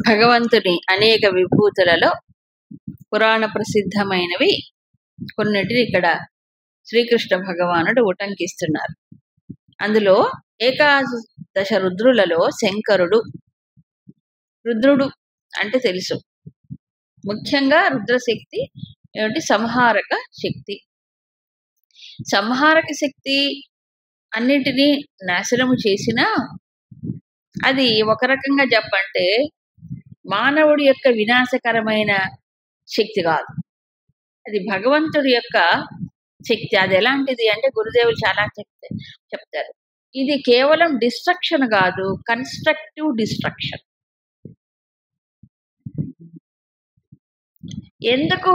భగవంతుని అనేక విభూతులలో పురాణ ప్రసిద్ధమైనవి కొన్నిటిని ఇక్కడ శ్రీకృష్ణ భగవానుడు ఉటంకిస్తున్నారు. అందులో ఏకాదశ రుద్రులలో శంకరుడు. రుద్రుడు అంటే తెలుసు, ముఖ్యంగా రుద్రశక్తి ఏమిటి? సంహారక శక్తి. సంహారక శక్తి అన్నిటినీ నాశనము చేసినా అది ఒక రకంగా చెప్పంటే మానవుడి యొక్క వినాశకరమైన శక్తి కాదు, అది భగవంతుడి యొక్క శక్తి. అది ఎలాంటిది అంటే గురుదేవులు చాలా చెప్తారు, ఇది కేవలం డిస్ట్రక్షన్ కాదు, కన్స్ట్రక్టివ్ డిస్ట్రక్షన్. ఎందుకు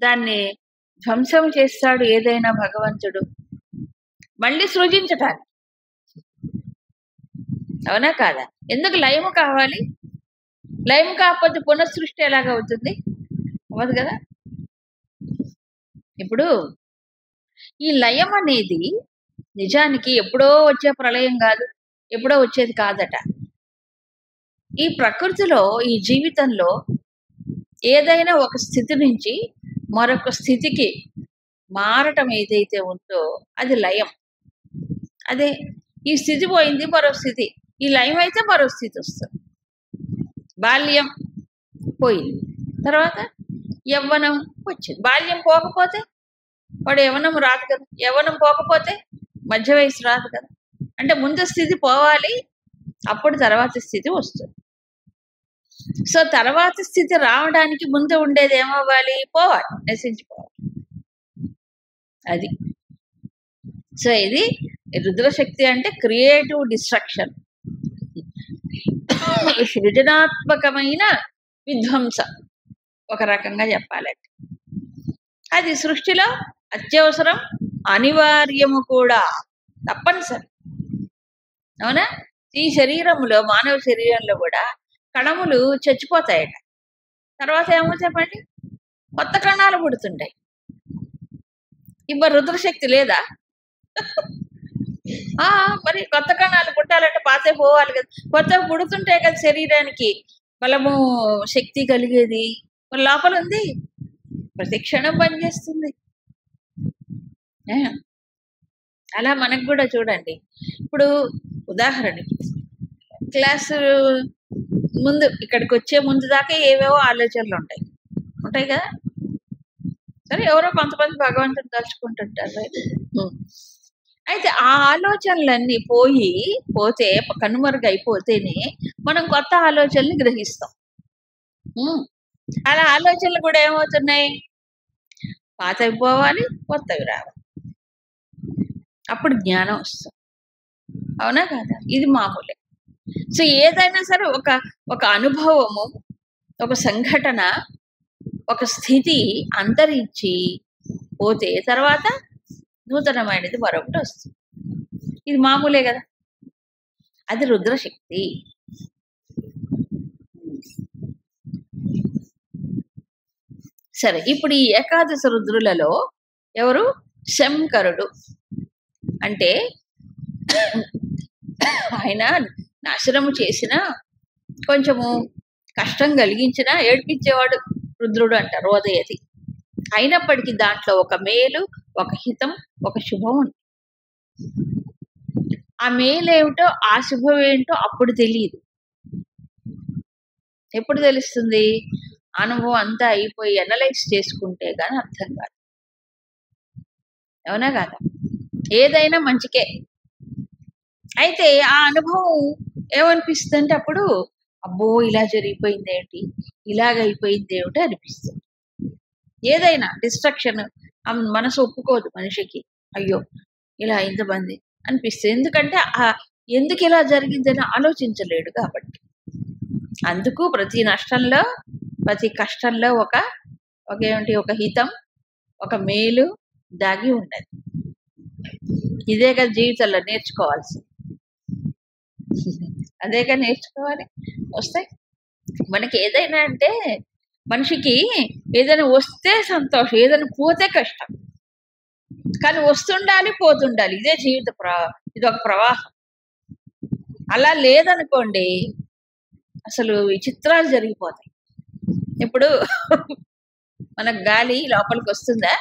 దాన్ని ధ్వంసం చేస్తాడు ఏదైనా భగవంతుడు? మళ్ళీ సృజించటానికి, అవునా కాదా? ఎందుకు లయము కావాలి? లయం కాకపోతే పునఃసృష్టి ఎలాగవుతుంది? అవ్వదు కదా. ఇప్పుడు ఈ లయం అనేది నిజానికి ఎప్పుడో వచ్చే ప్రళయం కాదు, ఎప్పుడో వచ్చేది కాదట. ఈ ప్రకృతిలో, ఈ జీవితంలో ఏదైనా ఒక స్థితి నుంచి మరొక స్థితికి మారటం ఏదైతే ఉందో అది లయం. అదే ఈ స్థితి పోయింది, మరో స్థితి. ఈ లయం అయితే మరో స్థితి వస్తుంది. బాల్యం పోయింది, తర్వాత యవ్వనం వచ్చింది. బాల్యం పోకపోతే వాడు యవ్వనం రాదు కదా, యవ్వనం పోకపోతే మధ్య వయసు రాదు కదా. అంటే ముందు స్థితి పోవాలి, అప్పుడు తర్వాత స్థితి వస్తుంది. సో తర్వాత స్థితి రావడానికి ముందు ఉండేది ఏమవ్వాలి? పోవాలి, నశించిపోవాలి. అది. సో ఇది రుద్రశక్తి అంటే క్రియేటివ్ డిస్ట్రక్షన్, సృజనాత్మకమైన విధ్వంసం ఒక రకంగా చెప్పాలంటే. అది సృష్టిలో అత్యవసరం, అనివార్యము కూడా, తప్పనిసరి. అవునా? ఈ శరీరంలో, మానవ శరీరంలో కూడా కణములు చచ్చిపోతాయట, తర్వాత ఏమో చెప్పండి, కొత్త కణాలు పుడుతుంటాయి. ఇప్పుడు రుద్రశక్తి లేదా? మరి కొత్త కణాలు పుట్టాలంటే పాతే పోవాలి కదా, కొత్త పుడుతుంటే కదా శరీరానికి బలము, శక్తి కలిగేది. మరి లోపల ఉంది, ప్రతి క్షణం పనిచేస్తుంది. అలా మనకు కూడా చూడండి. ఇప్పుడు ఉదాహరణకి క్లాసు ముందు, ఇక్కడికి వచ్చే ముందు దాకా ఏవేవో ఆలోచనలు ఉంటాయి కదా. సరే, ఎవరో కొంతమంది భగవంతుని తలుచుకుంటుంటారు. అయితే ఆ ఆలోచనలన్నీ పోతే కనుమరుగైపోతేనే మనం కొత్త ఆలోచనల్ని గ్రహిస్తాం. అలా ఆలోచనలు కూడా ఏమవుతున్నాయి? పాతవి పోవాలి, కొత్తవి రావాలి, అప్పుడు జ్ఞానం వస్తుంది. అవునా కాదా? ఇది మామూలే. సో ఏదైనా సరే ఒక అనుభవము, ఒక సంఘటన, ఒక స్థితి అంతరించి పోతే తర్వాత నూతనమైనది మరొకటి వస్తుంది. ఇది మామూలే కదా. అది రుద్రశక్తి. సరే, ఇప్పుడు ఈ ఏకాదశ రుద్రులలో ఎవరు? శంకరుడు. అంటే ఆయన నాశనము చేసిన, కొంచెము కష్టం కలిగించిన, ఏడ్పించేవాడు రుద్రుడు అంటారు, రోదయతి. అయినప్పటికీ దాంట్లో ఒక మేలు, ఒక హితం, ఒక శుభం ఉంది. ఆ మేలు ఏమిటో, ఆ శుభం ఏంటో అప్పుడు తెలియదు. ఎప్పుడు తెలుస్తుంది? అనుభవం అంతా అయిపోయి అనలైజ్ చేసుకుంటే కానీ అర్థం కాదు. అవునా కాదా? ఏదైనా మంచికే. అయితే ఆ అనుభవం ఏమనిపిస్తుంది అంటే అప్పుడు, అబ్బో ఇలా జరిగిపోయింది ఏంటి, ఇలాగైపోయింది ఏమిటి అనిపిస్తుంది. ఏదైనా డిస్ట్రక్షన్ మనసు ఒప్పుకోదు మనిషికి. అయ్యో ఇలా ఇంతమంది అనిపిస్తుంది. ఎందుకంటే ఎందుకు ఇలా జరిగిందని ఆలోచించలేడు కాబట్టి. అందుకు ప్రతి నష్టంలో, ప్రతి కష్టంలో ఒక హితం, ఒక మేలు దాగి ఉన్నది. ఇదే కదా జీవితంలో నేర్చుకోవాల్సింది. అదేగా నేర్చుకోవాలి. వస్తాయి మనకి. ఏదైనా అంటే మనిషికి ఏదైనా వస్తే సంతోషం, ఏదైనా పోతే కష్టం. కానీ వస్తుండాలి, పోతుండాలి. ఇదే జీవిత ఇది ఒక ప్రవాహం. అలా లేదనుకోండి, అసలు విచిత్రాలు జరిగిపోతాయి. ఇప్పుడు మనకు గాలి లోపలికి వస్తుందా?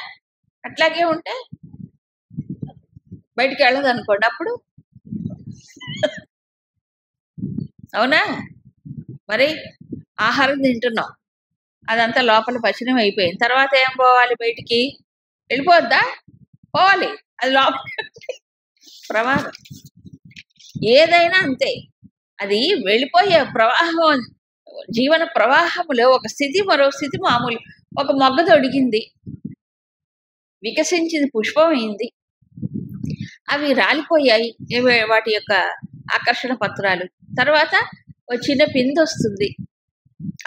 అట్లాగే ఉంటే బయటికి వెళ్ళదు అనుకోండి, అప్పుడు అవునా? మరి ఆహారం తింటున్నాం, అదంతా లోపల పచనం అయిపోయింది, తర్వాత ఏం పోవాలి? బయటికి వెళ్ళిపోద్దా? పోవాలి. అది లోపల ప్రమాదం. ఏదైనా అంతే, అది వెళ్ళిపోయే ప్రవాహం. జీవన ప్రవాహములో ఒక స్థితి మరో స్థితి మామూలు. ఒక మొగ్గ తొడిగింది, వికసించింది, పుష్పం అయింది, అవి రాలిపోయాయి వాటి యొక్క ఆకర్షణ పత్రాలు. తర్వాత ఒక చిన్న పిందె వస్తుంది,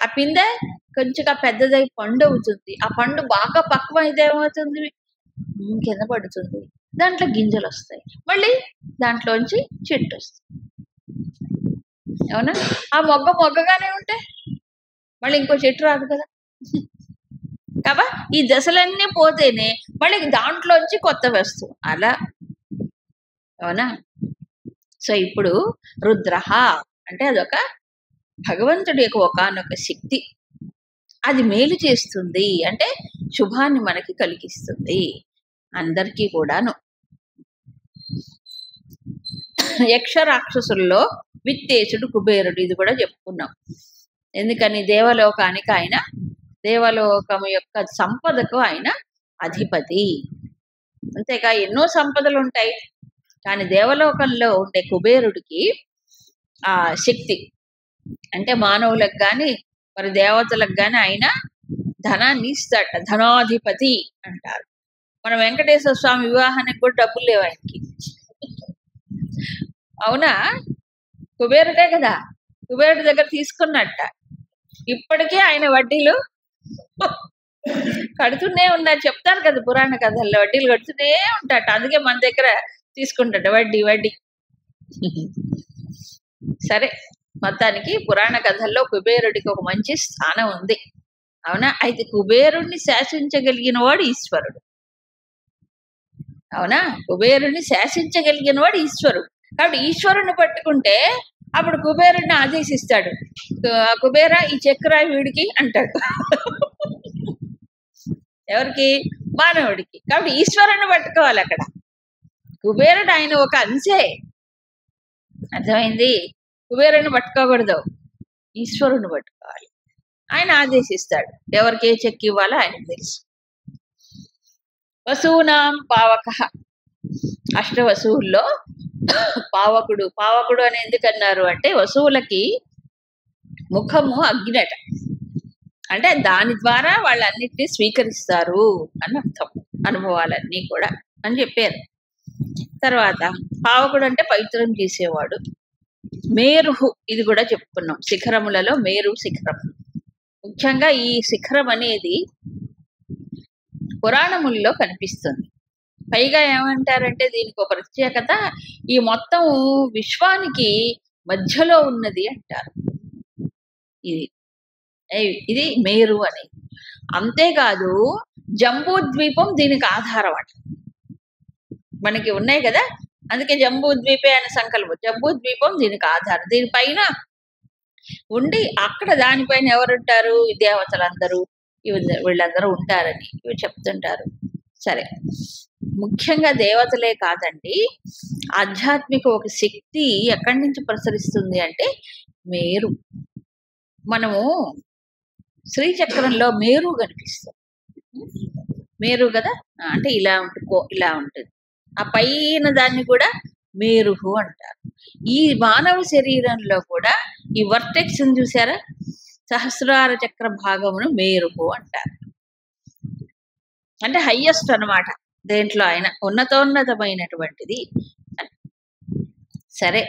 ఆ పిందె కొంచెం పెద్దదై పండు అవుతుంది, ఆ పండు బాగా పక్వమైతే ఏమవుతుంది? కింద పడుతుంది, దాంట్లో గింజలు వస్తాయి, మళ్ళీ దాంట్లోంచి చెట్టు వస్తుంది. అవునా? ఆ మొగ్గగానే ఉంటే మళ్ళీ ఇంకో చెట్టు రాదు కదా. కాబా ఈ దశలన్నీ పోతేనే మళ్ళీ దాంట్లోంచి కొత్త వస్తువు అలా. అవునా? సో ఇప్పుడు రుద్రహ అంటే అదొక భగవంతుడి యొక్క ఒకానొక శక్తి. అది మేలు చేస్తుంది, అంటే శుభాన్ని మనకి కలిగిస్తుంది అందరికీ కూడాను. యక్ష రాక్షసుల్లో విత్తేశుడు కుబేరుడు, ఇది కూడా చెప్పుకున్నాం. ఎందుకని? దేవలోకానికి ఆయన, దేవలోకము యొక్క సంపదకు ఆయన అధిపతి. అంతేగా ఎన్నో సంపదలు ఉంటాయి, కానీ దేవలోకంలో ఉండే కుబేరుడికి ఆ శక్తి, అంటే మానవులకు కానీ మరి దేవతలకు కానీ ఆయన ధనాన్ని ఇస్తాట. ధనాధిపతి అంటారు. మన వెంకటేశ్వర స్వామి వివాహానికి కూడా డబ్బులు లేవు ఆయనకి. అవునా? కుబేరుడే కదా, కుబేరుడి దగ్గర తీసుకున్నట్ట. ఇప్పటికే ఆయన వడ్డీలు కడుతూనే ఉన్నారు. చెప్తారు కదా పురాణ కథల్లో, వడ్డీలు కడుతూనే ఉంటాట. అందుకే మన దగ్గర తీసుకుంటాట వడ్డీ. సరే, మొత్తానికి పురాణ కథల్లో కుబేరుడికి ఒక మంచి స్థానం ఉంది. అవునా? అయితే కుబేరుణ్ణి శాసించగలిగిన వాడు ఈశ్వరుడు. అవునా? కుబేరుణ్ణి శాసించగలిగిన వాడు ఈశ్వరుడు. కాబట్టి ఈశ్వరుని పట్టుకుంటే అప్పుడు కుబేరుడిని ఆదేశిస్తాడు, కుబేర ఈ చక్ర వీడికి అంటాడు. ఎవరికి? మానవుడికి. కాబట్టి ఈశ్వరుని పట్టుకోవాలి అక్కడ. కుబేరుడు ఆయన ఒక అంశే, అర్థమైంది? కుబేరుని పట్టుకోకూడదు, ఈశ్వరుని పట్టుకోవాలి. ఆయన ఆదేశిస్తాడు, ఎవరికి ఏ చెక్కి ఇవ్వాలో ఆయనకు తెలుసు. వసూనాం పావక, అష్టవసువుల్లో పావకుడు. పావకుడు అని ఎందుకన్నారు అంటే, వసువులకి ముఖము అగ్నిట, అంటే దాని ద్వారా వాళ్ళన్నిటినీ స్వీకరిస్తారు అని అర్థం, అనుభవాలన్నీ కూడా అని చెప్పారు. తర్వాత పావకుడు అంటే పవిత్రం చేసేవాడు. మేరుహు, ఇది కూడా చెప్పుకున్నాం. శిఖరములలో మేరు శిఖరం. ముఖ్యంగా ఈ శిఖరం అనేది పురాణముల్లో కనిపిస్తుంది. పైగా ఏమంటారంటే దీనికి ఒక ప్రత్యేకత, ఈ మొత్తం విశ్వానికి మధ్యలో ఉన్నది అంటారు. ఇది మేరు అనేది. అంతేకాదు జంబూ ద్వీపం దీనికి ఆధారం అట. మనకి ఉన్నాయి కదా, అందుకే జంబూ ద్వీపే అనే సంకల్పం. జంబూ ద్వీపం దీనికి ఆధారం. దీనిపైన ఉండి అక్కడ దానిపైన ఎవరుంటారు? దేవతలందరూ, వీళ్ళందరూ ఉంటారని ఇవి చెప్తుంటారు. సరే, ముఖ్యంగా దేవతలే కాదండి, ఆధ్యాత్మిక ఒక శక్తి ఎక్కడి నుంచి ప్రసరిస్తుంది అంటే మేరు. మనము శ్రీచక్రంలో మేరు కనిపిస్తుంది. మేరు కదా, అంటే ఇలా ఉంటుంది. ఆ పైన దాన్ని కూడా మేరుహు అంటారు. ఈ మానవ శరీరంలో కూడా ఈ వర్టెక్స్ చూసారా, సహస్రార చక్ర భాగమును మేరుహు అంటారు. అంటే హయ్యెస్ట్ అన్నమాట, దేంట్లో ఆయన ఉన్నతోన్నతమైనటువంటిది. సరే,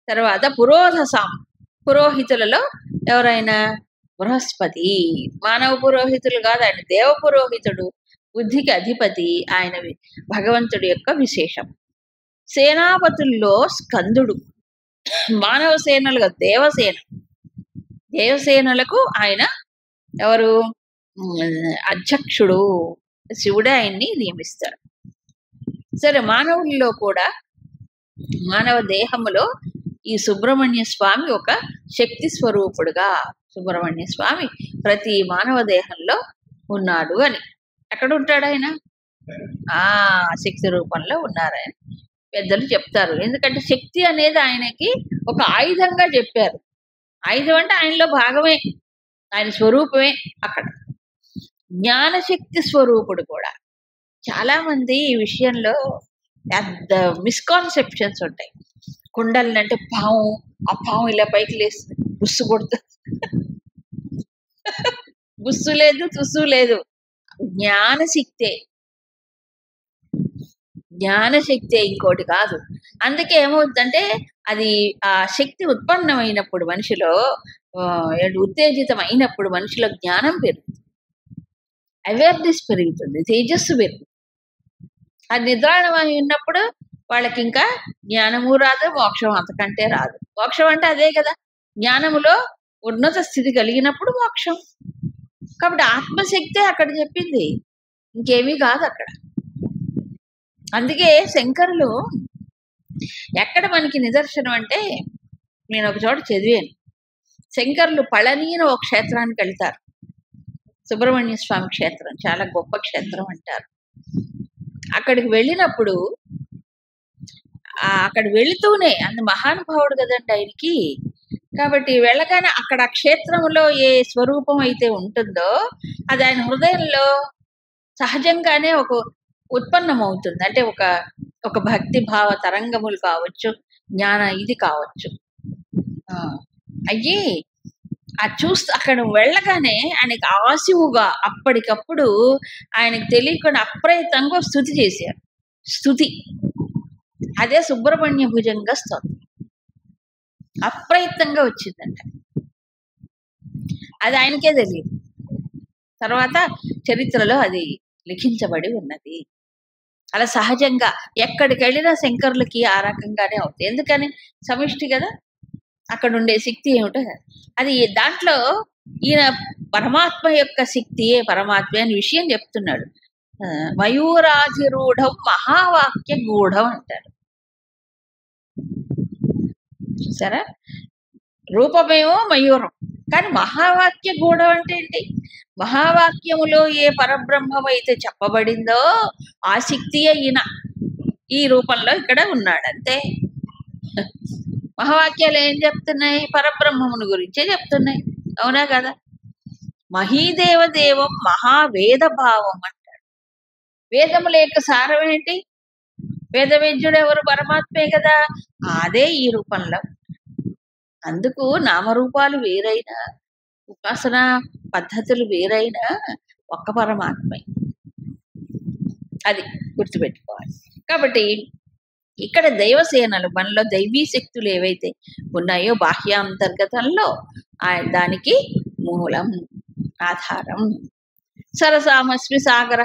తర్వాత పురోధసాం, పురోహితులలో ఎవరైనా బృహస్పతి. మానవ పురోహితులు కాదు, ఆయన దేవ పురోహితుడు, బుద్ధికి అధిపతి. ఆయన భగవంతుడి యొక్క విశేషం. సేనాపతుల్లో స్కందుడు. మానవ సేనలుగా దేవసేనలకు ఆయన ఎవరు? అధ్యక్షుడు. శివుడే ఆయన్ని నియమిస్తాడు. సరే, మానవుల్లో కూడా, మానవ దేహములో ఈ సుబ్రహ్మణ్య స్వామి ఒక శక్తి స్వరూపుడుగా సుబ్రహ్మణ్య స్వామి ప్రతి మానవ దేహంలో ఉన్నాడు అని. ఎక్కడ ఉంటాడు ఆయన? శక్తి రూపంలో ఉన్నారు ఆయన. పెద్దలు చెప్తారు. ఎందుకంటే శక్తి అనేది ఆయనకి ఒక ఆయుధంగా చెప్పారు. ఆయుధం అంటే ఆయనలో భాగమే, ఆయన స్వరూపమే. అక్కడ జ్ఞానశక్తి స్వరూపుడు కూడా. చాలా మంది ఈ విషయంలో పెద్ద మిస్కాన్సెప్షన్స్ ఉంటాయి. కుండలిని అంటే పాము, ఆ పాము ఇలా పైకి లేస్తుంది, బుస్సు కొడుతుంది. బుస్సు లేదు, తుస్సు లేదు, జ్ఞానశక్తే. జ్ఞానశక్తే, ఇంకోటి కాదు. అందుకే ఏమవుతుందంటే అది ఆ శక్తి ఉత్పన్నమైనప్పుడు మనిషిలో ఉత్తేజితం అయినప్పుడు మనిషిలో జ్ఞానం పెరుగుతుంది, అవేర్నెస్ పెరుగుతుంది, తేజస్సు పెరుగుతుంది. అది నిద్రాణమై ఉన్నప్పుడు వాళ్ళకి ఇంకా జ్ఞానము రాదు, మోక్షం అంతకంటే రాదు. మోక్షం అంటే అదే కదా, జ్ఞానములో ఉన్నత స్థితి కలిగినప్పుడు మోక్షం. కాబట్టి ఆత్మశక్తే అక్కడ చెప్పింది, ఇంకేమీ కాదు అక్కడ. అందుకే శంకరులు ఎక్కడ మనకి నిదర్శనం అంటే, నేను ఒక చోట చదివాను, శంకరులు పళని ఒక క్షేత్రానికి వెళ్తారు. సుబ్రహ్మణ్య స్వామి క్షేత్రం చాలా గొప్ప క్షేత్రం అంటారు. అక్కడికి వెళ్ళినప్పుడు అక్కడ వెళుతూనే, అంత మహానుభావుడు కదండి ఆయనకి. కాబట్టి వెళ్ళగానే అక్కడ క్షేత్రంలో ఏ స్వరూపం అయితే ఉంటుందో అది ఆయన హృదయంలో సహజంగానే ఒక ఉత్పన్నమవుతుంది. అంటే ఒక భక్తి భావ తరంగములు కావచ్చు, జ్ఞాన ఇది కావచ్చు. అయ్యి అది చూస్తూ అక్కడ వెళ్ళగానే ఆయనకి ఆశువుగా అప్పటికప్పుడు ఆయనకు తెలియకుండా అప్రయత్నంగా స్తుతి చేశారు. స్తుతి అదే సుబ్రహ్మణ్య భుజంగ స్తోత్రం. అప్రయత్నంగా వచ్చిందంట, అది ఆయనకే తెలియదు. తర్వాత చరిత్రలో అది లిఖించబడి ఉన్నది. అలా సహజంగా ఎక్కడికి వెళ్ళినా శంకరులకి ఆ రకంగానే అవుతుంది. ఎందుకని? సమిష్టి కదా, అక్కడ ఉండే శక్తి ఏమిటో అది. దాంట్లో ఈయన పరమాత్మ యొక్క శక్తియే పరమాత్మ అని విషయం చెప్తున్నాడు. మయూరాధిరూఢం మహావాక్య గూఢం అంటారు. చూసారా, రూపమేమో మయూరం, కానీ మహావాక్య గూఢం అంటే ఏంటి? మహావాక్యములో ఏ పరబ్రహ్మం అయితే చెప్పబడిందో ఆ శక్తియే ఈయన ఈ రూపంలో ఇక్కడ ఉన్నాడు అంతే. మహావాక్యాలు ఏం చెప్తున్నాయి? పరబ్రహ్మముని గురించే చెప్తున్నాయి, అవునా కదా? మహీదేవదేవం మహావేద భావం అంటాడు. వేదముల యొక్క సారం ఏంటి? వేదవేద్యుడు ఎవరు? పరమాత్మే కదా, అదే ఈ రూపంలో. అందుకు నామరూపాలు వేరైనా, ఉపాసన పద్ధతులు వేరైనా ఒక్క పరమాత్మే, అది గుర్తుపెట్టుకోవాలి. కాబట్టి ఇక్కడ దైవసేనలు, మనలో దైవీ శక్తులు ఏవైతే ఉన్నాయో బాహ్యాంతర్గతంలో దానికి మూలం, ఆధారం. సరసామస్మి సాగర,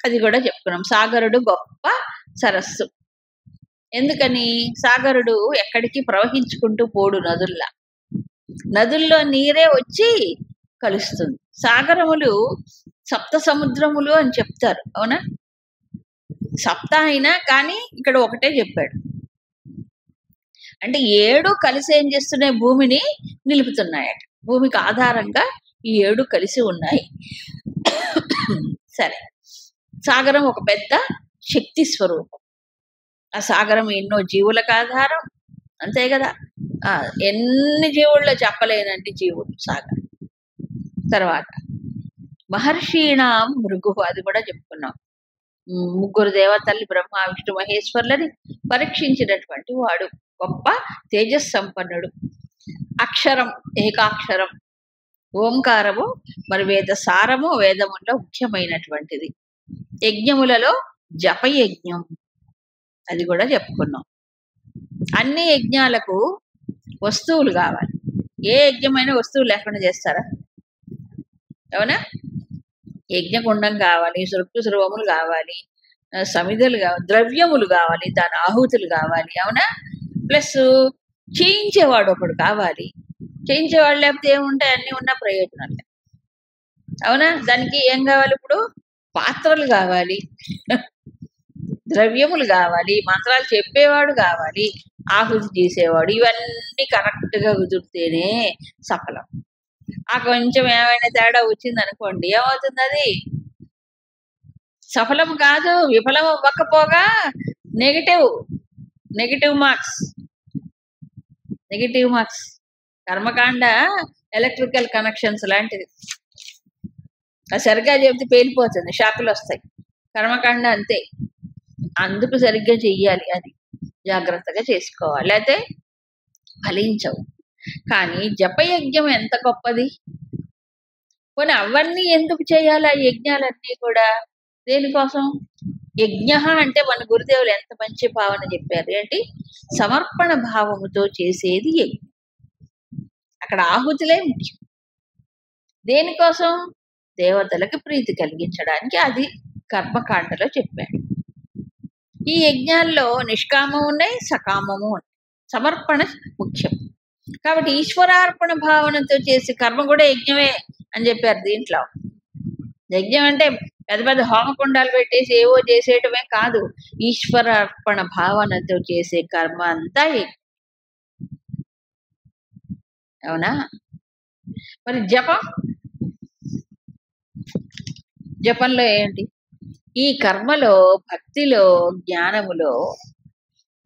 అది కూడా చెప్పుకున్నాం. సాగరుడు గొప్ప సరస్సు. ఎందుకని? సాగరుడు ఎక్కడికి ప్రవహించుకుంటూ పోడు, నదుల్లో నీరే వచ్చి కలుస్తుంది. సాగరములు సప్త సముద్రములు అని చెప్తారు, అవునా? సప్త అయినా కానీ ఇక్కడ ఒకటే చెప్పాడు. అంటే 7 కలిసి ఏం చేస్తున్నాయి? భూమిని నిలుపుతున్నాయట. భూమికి ఆధారంగా ఈ 7 కలిసి ఉన్నాయి. సరే, సాగరం ఒక పెద్ద శక్తి స్వరూపం. ఆ సాగరం ఎన్నో జీవులకు ఆధారం, అంతే కదా. ఎన్ని జీవుల్లో చెప్పలేనంటి జీవుడు సాగరం. తర్వాత మహర్షీణాం భృగు, అది కూడా చెప్పుకున్నాం. 3 దేవతల్ని బ్రహ్మ విష్ణు మహేశ్వరులని పరీక్షించినటువంటి వాడు, గొప్ప తేజస్సంపన్నుడు. అక్షరం, ఏకాక్షరం, ఓంకారము మరి వేద సారము, వేదముల్లో ముఖ్యమైనటువంటిది. యజ్ఞములలో జపయజ్ఞం, అది కూడా చెప్పుకున్నాం. అన్ని యజ్ఞాలకు వస్తువులు కావాలి. ఏ యజ్ఞమైనా వస్తువులు లేకుండా చేస్తారా? అవునా? యజ్ఞకుండం కావాలి, సృక్కు స్రవములు కావాలి, సమిధులు కావాలి, ద్రవ్యములు కావాలి, దాని ఆహుతులు కావాలి, అవునా? ప్లస్ చేయించేవాడు ఒకడు కావాలి. చేయించేవాడు లేకపోతే ఏముంటాయి? అన్నీ ఉన్న ప్రయోజనాలు, అవునా? దానికి ఏం కావాలి? ఇప్పుడు పాత్రలు కావాలి, ద్రవ్యములు కావాలి, మంత్రాలు చెప్పేవాడు కావాలి, ఆహుతి చేసేవాడు, ఇవన్నీ కరెక్ట్గా కుదిరితేనే సఫలం. ఆ కొంచెం ఏమైనా తేడా వచ్చింది అనుకోండి, ఏమవుతుంది? అది సఫలం కాదు, విఫలం అవ్వకపోగా negative negative marks. Negative marks. కర్మకాండ ఎలక్ట్రికల్ కనెక్షన్స్ లాంటిది. అది సరిగ్గా చెబితే పేలిపోతుంది, షాకులు వస్తాయి. కర్మకాండ అంతే. అందుకు సరిగ్గా చెయ్యాలి, అది జాగ్రత్తగా చేసుకోవాలి, లేకపోతే ఫలించవు. కానీ జపయజ్ఞం ఎంత గొప్పది! పోనీ అవన్నీ ఎందుకు చేయాలి? ఆ యజ్ఞాలన్నీ కూడా దేనికోసం? యజ్ఞ అంటే మన గురుదేవులు ఎంత మంచి భావన చెప్పారు ఏంటి? సమర్పణ భావముతో చేసేది యజ్ఞం. అక్కడ ఆహుతులే ముఖ్యం. దేనికోసం? దేవతలకు ప్రీతి కలిగించడానికి. అది కర్మకాండలో చెప్పాడు. ఈ యజ్ఞాల్లో నిష్కామం ఉన్నాయి, సకామము ఉన్నాయి. సమర్పణ ముఖ్యం కాబట్టి ఈశ్వరార్పణ భావనతో చేసే కర్మ కూడా యజ్ఞమే అని చెప్పారు దీంట్లో. యజ్ఞం అంటే పెద్ద పెద్ద హోమకుండాలు పెట్టేసి ఏవో చేసేయటమే కాదు, ఈశ్వరార్పణ భావనతో చేసే కర్మ అంతా యజ్ఞం. అవునా? మరి జపంలో ఏంటి? ఈ కర్మలో, భక్తిలో, జ్ఞానములో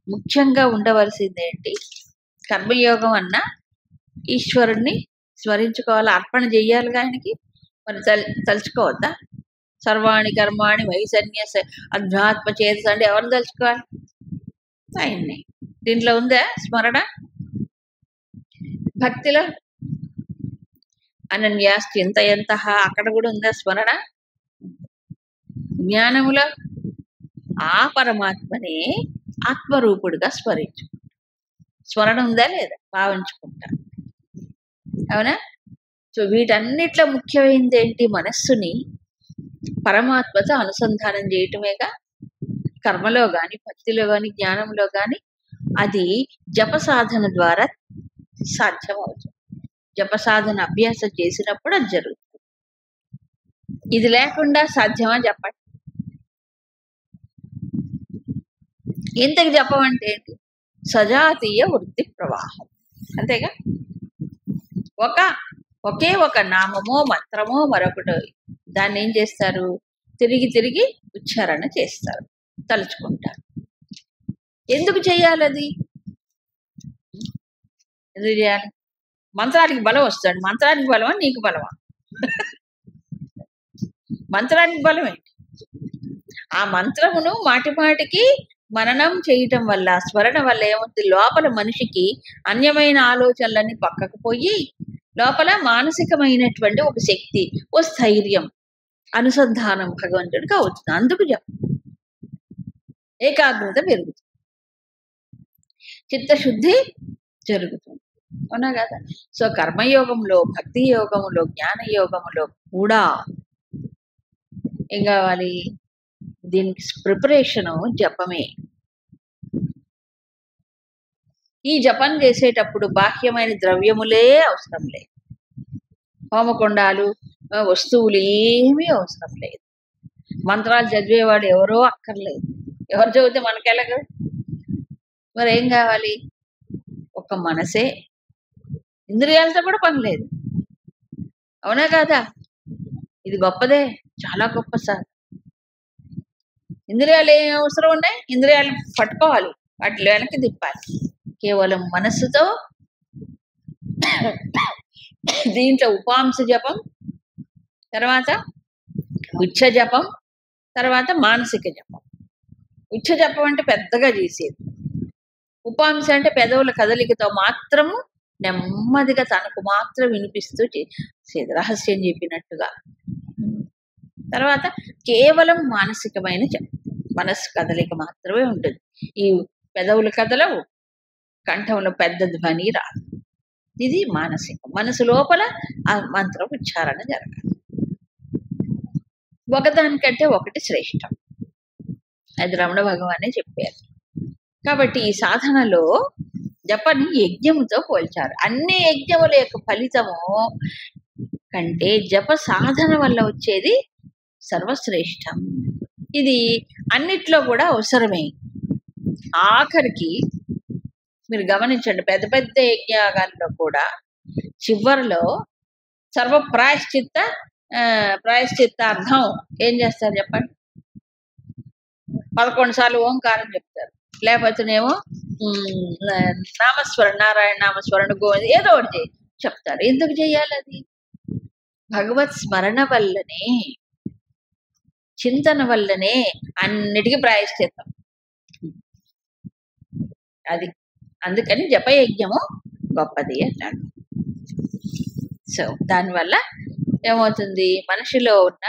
ముఖ్యంగా ఉండవలసింది ఏంటి? కర్మయోగం అన్నా ఈశ్వరుణ్ణి స్మరించుకోవాలి, అర్పణ చెయ్యాలిగా ఆయనకి. మరి తలుచుకోవద్దా? సర్వాణి కర్మాణి వైసన్యస అధ్యాత్మ చేతస అంటే ఎవరిని తలుచుకోవాలి? ఆయన్ని. దీంట్లో ఉందా స్మరణ? భక్తిలో అనన్యాస్ చింతయంతః అక్కడ కూడా ఉందా స్మరణ? జ్ఞానములో ఆ పరమాత్మనే ఆత్మరూపుడుగా స్మరించు. స్మరణ ఉందా లేదా? భావించుకుంటారు. అవునా? సో వీటన్నిట్లో ముఖ్యమైనది ఏంటి? మనస్సుని పరమాత్మతో అనుసంధానం చేయటమేగా. కర్మలో కానీ, భక్తిలో కానీ, జ్ఞానంలో కానీ అది జప సాధన ద్వారా సాధ్యం అవుతుంది. జప సాధన అభ్యాసం చేసినప్పుడు అది జరుగుతుంది. ఇది లేకుండా సాధ్యమా చెప్పండి? ఇంతకు జపం అంటే ఏంటి? సజాతీయ వృత్తి ప్రవాహం, అంతేగా. ఒకే ఒక నామమో మంత్రమో మరొకటో దాన్ని ఏం చేస్తారు? తిరిగి తిరిగి ఉచ్చారణ చేస్తారు, తలుచుకుంటారు. ఎందుకు చేయాలి అది? ఎందుకు చేయాలి? మంత్రానికి బలం వస్తుంది. మంత్రానికి బలమా నీకు బలమా? మంత్రానికి బలం ఏంటి? ఆ మంత్రమును మాటి మాటికి మననం చేయటం వల్ల, స్మరణ వల్ల ఏమవుతుంది? లోపల మనిషికి అన్యమైన ఆలోచనలన్నీ పక్కకు పోయి లోపల మానసికమైనటువంటి ఒక శక్తి, ఓ స్థైర్యం, అనుసంధానం భగవంతుడికి అవుతుంది. అందుకు ఏకాగ్రత పెరుగుతుంది, చిత్తశుద్ధి జరుగుతుంది. అవునా కదా? సో కర్మయోగంలో, భక్తి యోగములో, జ్ఞాన యోగములో కూడా ఏం కావాలి? దీనికి ప్రిపరేషను జపమే. ఈ జపం చేసేటప్పుడు బాహ్యమైన ద్రవ్యములే అవసరం లేదు, హోమకొండాలు, వస్తువులు ఏమీ అవసరం లేదు. మంత్రాలు చదివేవాడు ఎవరో అక్కర్లేదు. ఎవరు చదివితే మనకెలాగ? మరి ఏం కావాలి? ఒక మనసే. ఇంద్రియాలతో కూడా పని లేదు. అవునా కాదా? ఇది గొప్పదే, చాలా గొప్ప సార్. ఇంద్రియాలు ఏం అవసరం ఉన్నాయి? ఇంద్రియాలు పట్టుకోవాలి, వాటిలో వెనక్కి తిప్పాలి. కేవలం మనస్సుతో. దీంట్లో ఉపాంశ జపం, తర్వాత ఉచ్ఛ జపం, తర్వాత మానసిక జపం. ఉచ్ఛ జపం అంటే పెద్దగా చేసేది. ఉపాంశ అంటే పెదవుల కదలికతో మాత్రము నెమ్మదిగా తనకు మాత్రం వినిపిస్తూ చేసేది, రహస్యం చెప్పినట్టుగా. తర్వాత కేవలం మానసికమైన జపం, మనస్సు కదలిక మాత్రమే ఉంటుంది. ఈ పెదవుల కదలవు, కంఠంలో పెద్ద ధ్వని రాదు. ఇది మానసికం. మనసు లోపల ఆ మంత్రం ఉచ్చారణ జరగాలి. ఒకదానికంటే ఒకటి శ్రేష్టం, అది రమణ భగవానే చెప్పారు. కాబట్టి ఈ సాధనలో జపని యజ్ఞముతో పోల్చారు. అన్ని యజ్ఞముల యొక్క ఫలితము కంటే జప సాధన వల్ల వచ్చేది సర్వశ్రేష్టం. ఇది అన్నిట్లో కూడా అవసరమే. ఆఖరికి మీరు గమనించండి, పెద్ద పెద్ద యజ్ఞాగాల్లో కూడా చివరిలో సర్వ ప్రాయశ్చిత్తార్థం ఏం చేస్తారు చెప్పండి? 11 సార్లు ఓంకారం చెప్తారు, లేకపోతేనేమో నామస్మరణ, నారాయణ నామస్మరణ, గోవింద, ఏదో ఒకటి చెప్తారు. ఎందుకు చేయాలి అది? భగవత్ స్మరణ వల్లనే, చింతన వల్లనే అన్నిటికీ ప్రాయశ్చిత్తం. అది అందుకని జపయజ్ఞము గొప్పది అన్నాడు. సో దానివల్ల ఏమవుతుంది? మనిషిలో ఉన్న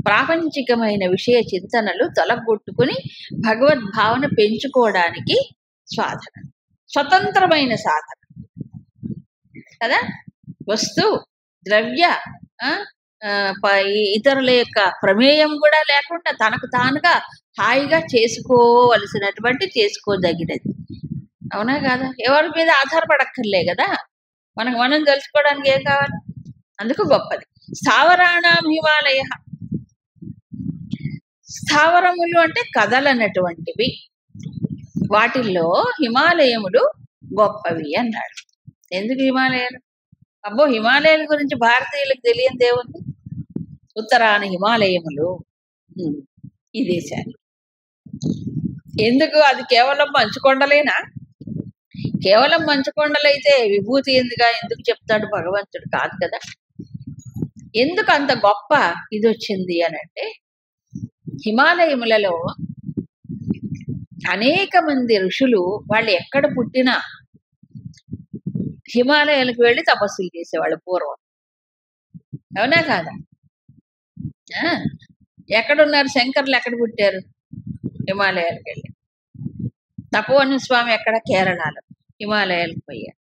ప్రాపంచికమైన విషయ చింతనలు తొలగొట్టుకుని భగవద్భావన పెంచుకోవడానికి సాధన, స్వతంత్రమైన సాధన కదా. వస్తు ద్రవ్య ఇతరుల యొక్క ప్రమేయం కూడా లేకుండా తనకు తానుగా హాయిగా చేసుకోవలసినటువంటి, చేసుకోదగినది. అవునా కాదా? ఎవరి మీద ఆధారపడక్కర్లే కదా, మనం తెలుసుకోవడానికి ఏం కావాలి? అందుకు గొప్పది. స్థావరాణం హిమాలయ, స్థావరములు అంటే కదలనటువంటివి, వాటిల్లో హిమాలయములు గొప్పవి అన్నాడు. ఎందుకు హిమాలయాలు? అబ్బో, హిమాలయాల గురించి భారతీయులకు తెలియని దేవుంది. ఉత్తరాన హిమాలయములు ఈ దేశానికి. ఎందుకు? అది కేవలం మంచుకొండలేనా? కేవలం మంచుకొండలైతే విభూతి ఎందుకు చెప్తాడు భగవంతుడు? కాదు కదా. ఎందుకు అంత గొప్ప ఇది వచ్చింది అని అంటే, హిమాలయములలో అనేక మంది ఋషులు వాళ్ళు ఎక్కడ పుట్టినా హిమాలయాలకు వెళ్ళి తపస్సులు చేసేవాళ్ళు పూర్వం. అవునా కాదా? ఎక్కడున్నారు? శంకర్లు ఎక్కడ పుట్టారు? హిమాలయాలకు వెళ్ళి. తపోవన స్వామి ఎక్కడ? కేరళలో. హిమాలయాలకు పోయారు.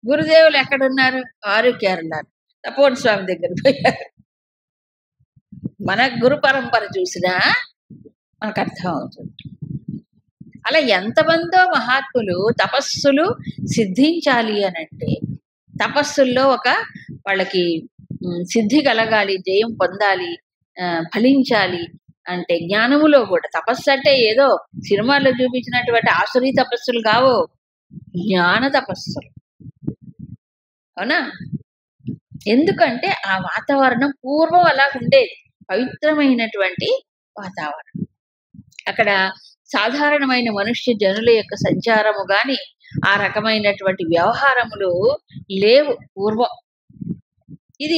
గురుదేవులు ఎక్కడున్నారు? వారు కేరళలో. తపోవన స్వామి దగ్గర పోయారు. మన గురు పరంపర చూసినా మనకు అర్థం అవుతుంది. అలా ఎంతమందో మహాత్ములు తపస్సులు సిద్ధించాలి అనంటే, తపస్సుల్లో వాళ్ళకి సిద్ధి కలగాలి, జయం పొందాలి, ఫలించాలి అంటే జ్ఞానములో కూడా. తపస్సు అంటే ఏదో సినిమాల్లో చూపించినటువంటి ఆసురీ తపస్సులు కావు, జ్ఞాన తపస్సులు. అవునా? ఎందుకంటే ఆ వాతావరణం పూర్వం అలా ఉండేది, పవిత్రమైనటువంటి వాతావరణం. అక్కడ సాధారణమైన మనుష్య జనుల యొక్క సంచారము గాని, ఆ రకమైనటువంటి వ్యవహారములు లేవు పూర్వం. ఇది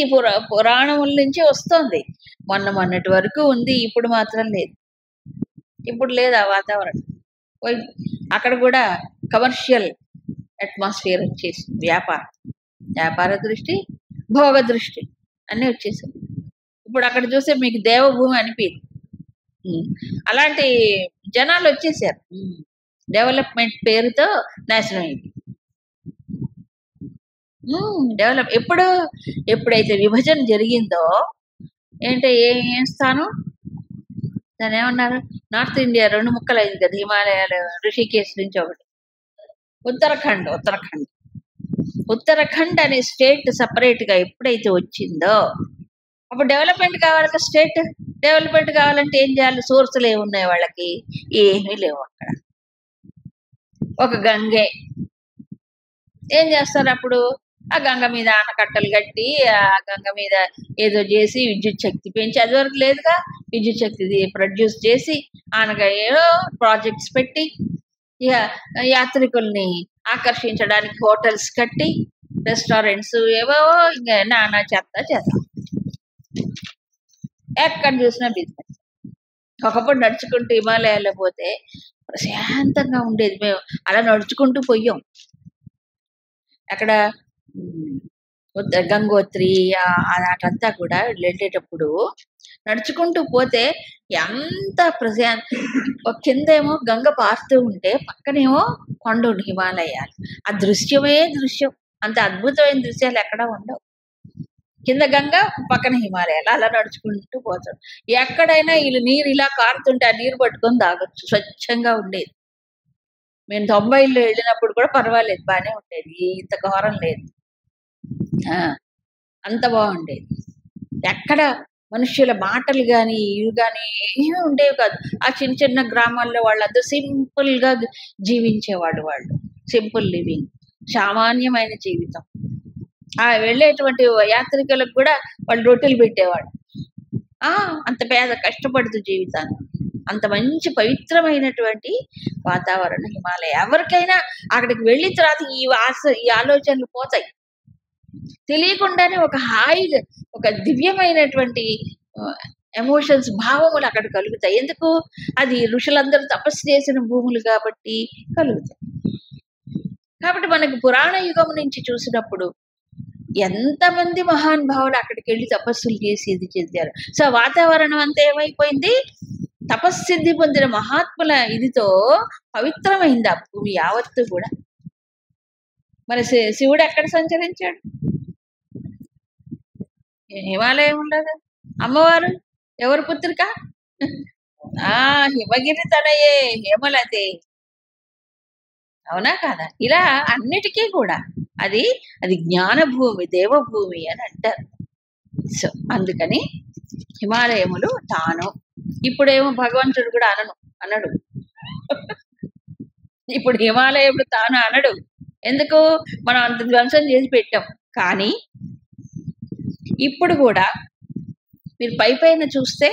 పురాణముల నుంచి వస్తుంది. మొన్నటి వరకు ఉంది, ఇప్పుడు మాత్రం లేదు. ఇప్పుడు లేదు ఆ వాతావరణం. అక్కడ కూడా కమర్షియల్ అట్మాస్ఫియర్ వచ్చేసింది. వ్యాపార దృష్టి, భోగ దృష్టి అన్నీ వచ్చేసింది. ఇప్పుడు అక్కడ చూస్తే మీకు దేవభూమి అనిపించింది. అలాంటి జనాలు వచ్చేసారు. డెవలప్మెంట్ పేరుతో నాశనం అయింది. ఎప్పుడైతే విభజన జరిగిందో ఏం స్థానం దాని ఏమన్నారు? నార్త్ ఇండియా 2 ముక్కలు అయింది కదా. హిమాలయాలు, ఋషికేశ్ నుంచి ఒకటి, ఉత్తరాఖండ్ అనే స్టేట్ సపరేట్ గా ఎప్పుడైతే వచ్చిందో, అప్పుడు డెవలప్మెంట్ కావాలి కదా. స్టేట్ డెవలప్మెంట్ కావాలంటే ఏం చేయాలి? సోర్సులు ఏమున్నాయి వాళ్ళకి? ఏమీ లేవు. అక్కడ ఒక గంగే. ఏం చేస్తారు అప్పుడు? ఆ గంగ మీద ఆనకట్టలు కట్టి, ఆ గంగ మీద ఏదో చేసి విద్యుత్ శక్తి పెంచి, అది వరకు లేదుగా, విద్యుత్ శక్తి ప్రొడ్యూస్ చేసి ఏదో ప్రాజెక్ట్స్ పెట్టి, ఇక యాత్రికుల్ని ఆకర్షించడానికి హోటల్స్ కట్టి, రెస్టారెంట్స్, ఏవో ఇంకా నానా చేత ఎక్కడ చూసినా బిజినెస్. ఒకప్పుడు నడుచుకుంటూ హిమాలయాల్లో పోతే ప్రశాంతంగా ఉండేది. మేము అలా నడుచుకుంటూ పోయాం. అక్కడ గంగోత్రి అటంతా కూడా వెళ్ళేటప్పుడు నడుచుకుంటూ పోతే ఎంత కిందేమో గంగ పారుతూ ఉంటే, పక్కనేమో కొండలు, హిమాలయాలు. ఆ దృశ్యం. అంత అద్భుతమైన దృశ్యాలు ఎక్కడా ఉండవు. కింద గంగ, పక్కన హిమాలయాలు. అలా నడుచుకుంటూ పోతాడు. ఎక్కడైనా నీరు ఇలా కారుతుంటే ఆ నీరు పట్టుకొని తాగొచ్చు, స్వచ్ఛంగా ఉండేది. మేము 90లో వెళ్ళినప్పుడు కూడా పర్వాలేదు, బాగానే ఉండేది, ఇంత ఘోరం లేదు, అంత బాగుండేది. ఎక్కడ మనుష్యుల మాటలు కానీ ఇవి కానీ ఏమీ ఉండేవి కాదు. ఆ చిన్న చిన్న గ్రామాల్లో వాళ్ళందరూ సింపుల్గా జీవించేవాడు. వాళ్ళు సింపుల్ లివింగ్, సామాన్యమైన జీవితం. ఆ వెళ్ళేటువంటి యాత్రికులకు కూడా వాళ్ళు రొట్టెలు పెట్టేవాడు. అంత పేద కష్టపడుతూ జీవితాన్ని, అంత మంచి పవిత్రమైనటువంటి వాతావరణం హిమాలయ. ఎవరికైనా అక్కడికి వెళ్ళిన తర్వాత ఈ ఆలోచనలు పోతాయి. తెలియకుండానే ఒక హాయిగా, ఒక దివ్యమైనటువంటి ఎమోషన్స్, భావములు అక్కడ కలుగుతాయి. ఎందుకు? అది ఋషులందరూ తపస్సు చేసిన భూములు కాబట్టి కలుగుతాయి. కాబట్టి మనకి పురాణ యుగం నుంచి చూసినప్పుడు ఎంతమంది మహానుభావులు అక్కడికి వెళ్ళి తపస్సులు చేసి ఇది చెందారు. సో వాతావరణం అంతా ఏమైపోయింది? తపస్సిద్ధి పొందిన మహాత్ముల ఇదితో పవిత్రమైంది ఆ భూమి యావత్తు కూడా. మరి శివుడు ఎక్కడ సంచరించాడు? హిమాలయం ఉండదు. అమ్మవారు ఎవరు పుత్రిక? హిమగిరి తనయే హేమలతే. అవునా కాదా? ఇలా అన్నిటికీ కూడా అది జ్ఞానభూమి, దేవభూమి అని అంటారు. సో అందుకని హిమాలయములు తాను. ఇప్పుడేమో భగవంతుడు కూడా అనడు. ఇప్పుడు హిమాలయములు తాను అనడు. ఎందుకు? మనం అంత ధ్వంసం చేసి పెట్టాం. కానీ ఇప్పుడు కూడా మీరు పైన చూస్తే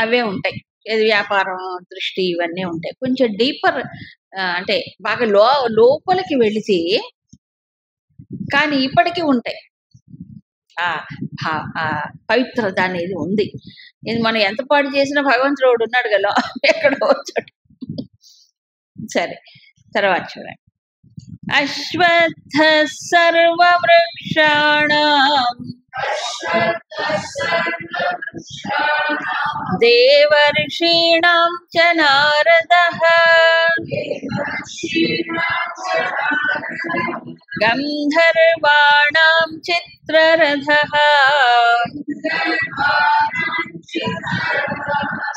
అవే ఉంటాయి. ఏది వ్యాపారం, దృష్టి, ఇవన్నీ ఉంటాయి. కొంచెం డీపర్ అంటే బాగా లోపలికి వెళితే కానీ ఇప్పటికీ ఉంటాయి. పవిత్రత అనేది ఉంది. ఇది మనం ఎంత పాటు చేసినా భగవంతుడు ఉన్నాడు కదా ఎక్కడో వచ్చాడు. సరే, తర్వాత చూడండి. అశ్వత్థ సర్వవృక్షాణాం దేవర్షీణాం చ నారదః గంధర్వాణాం చిత్రరథః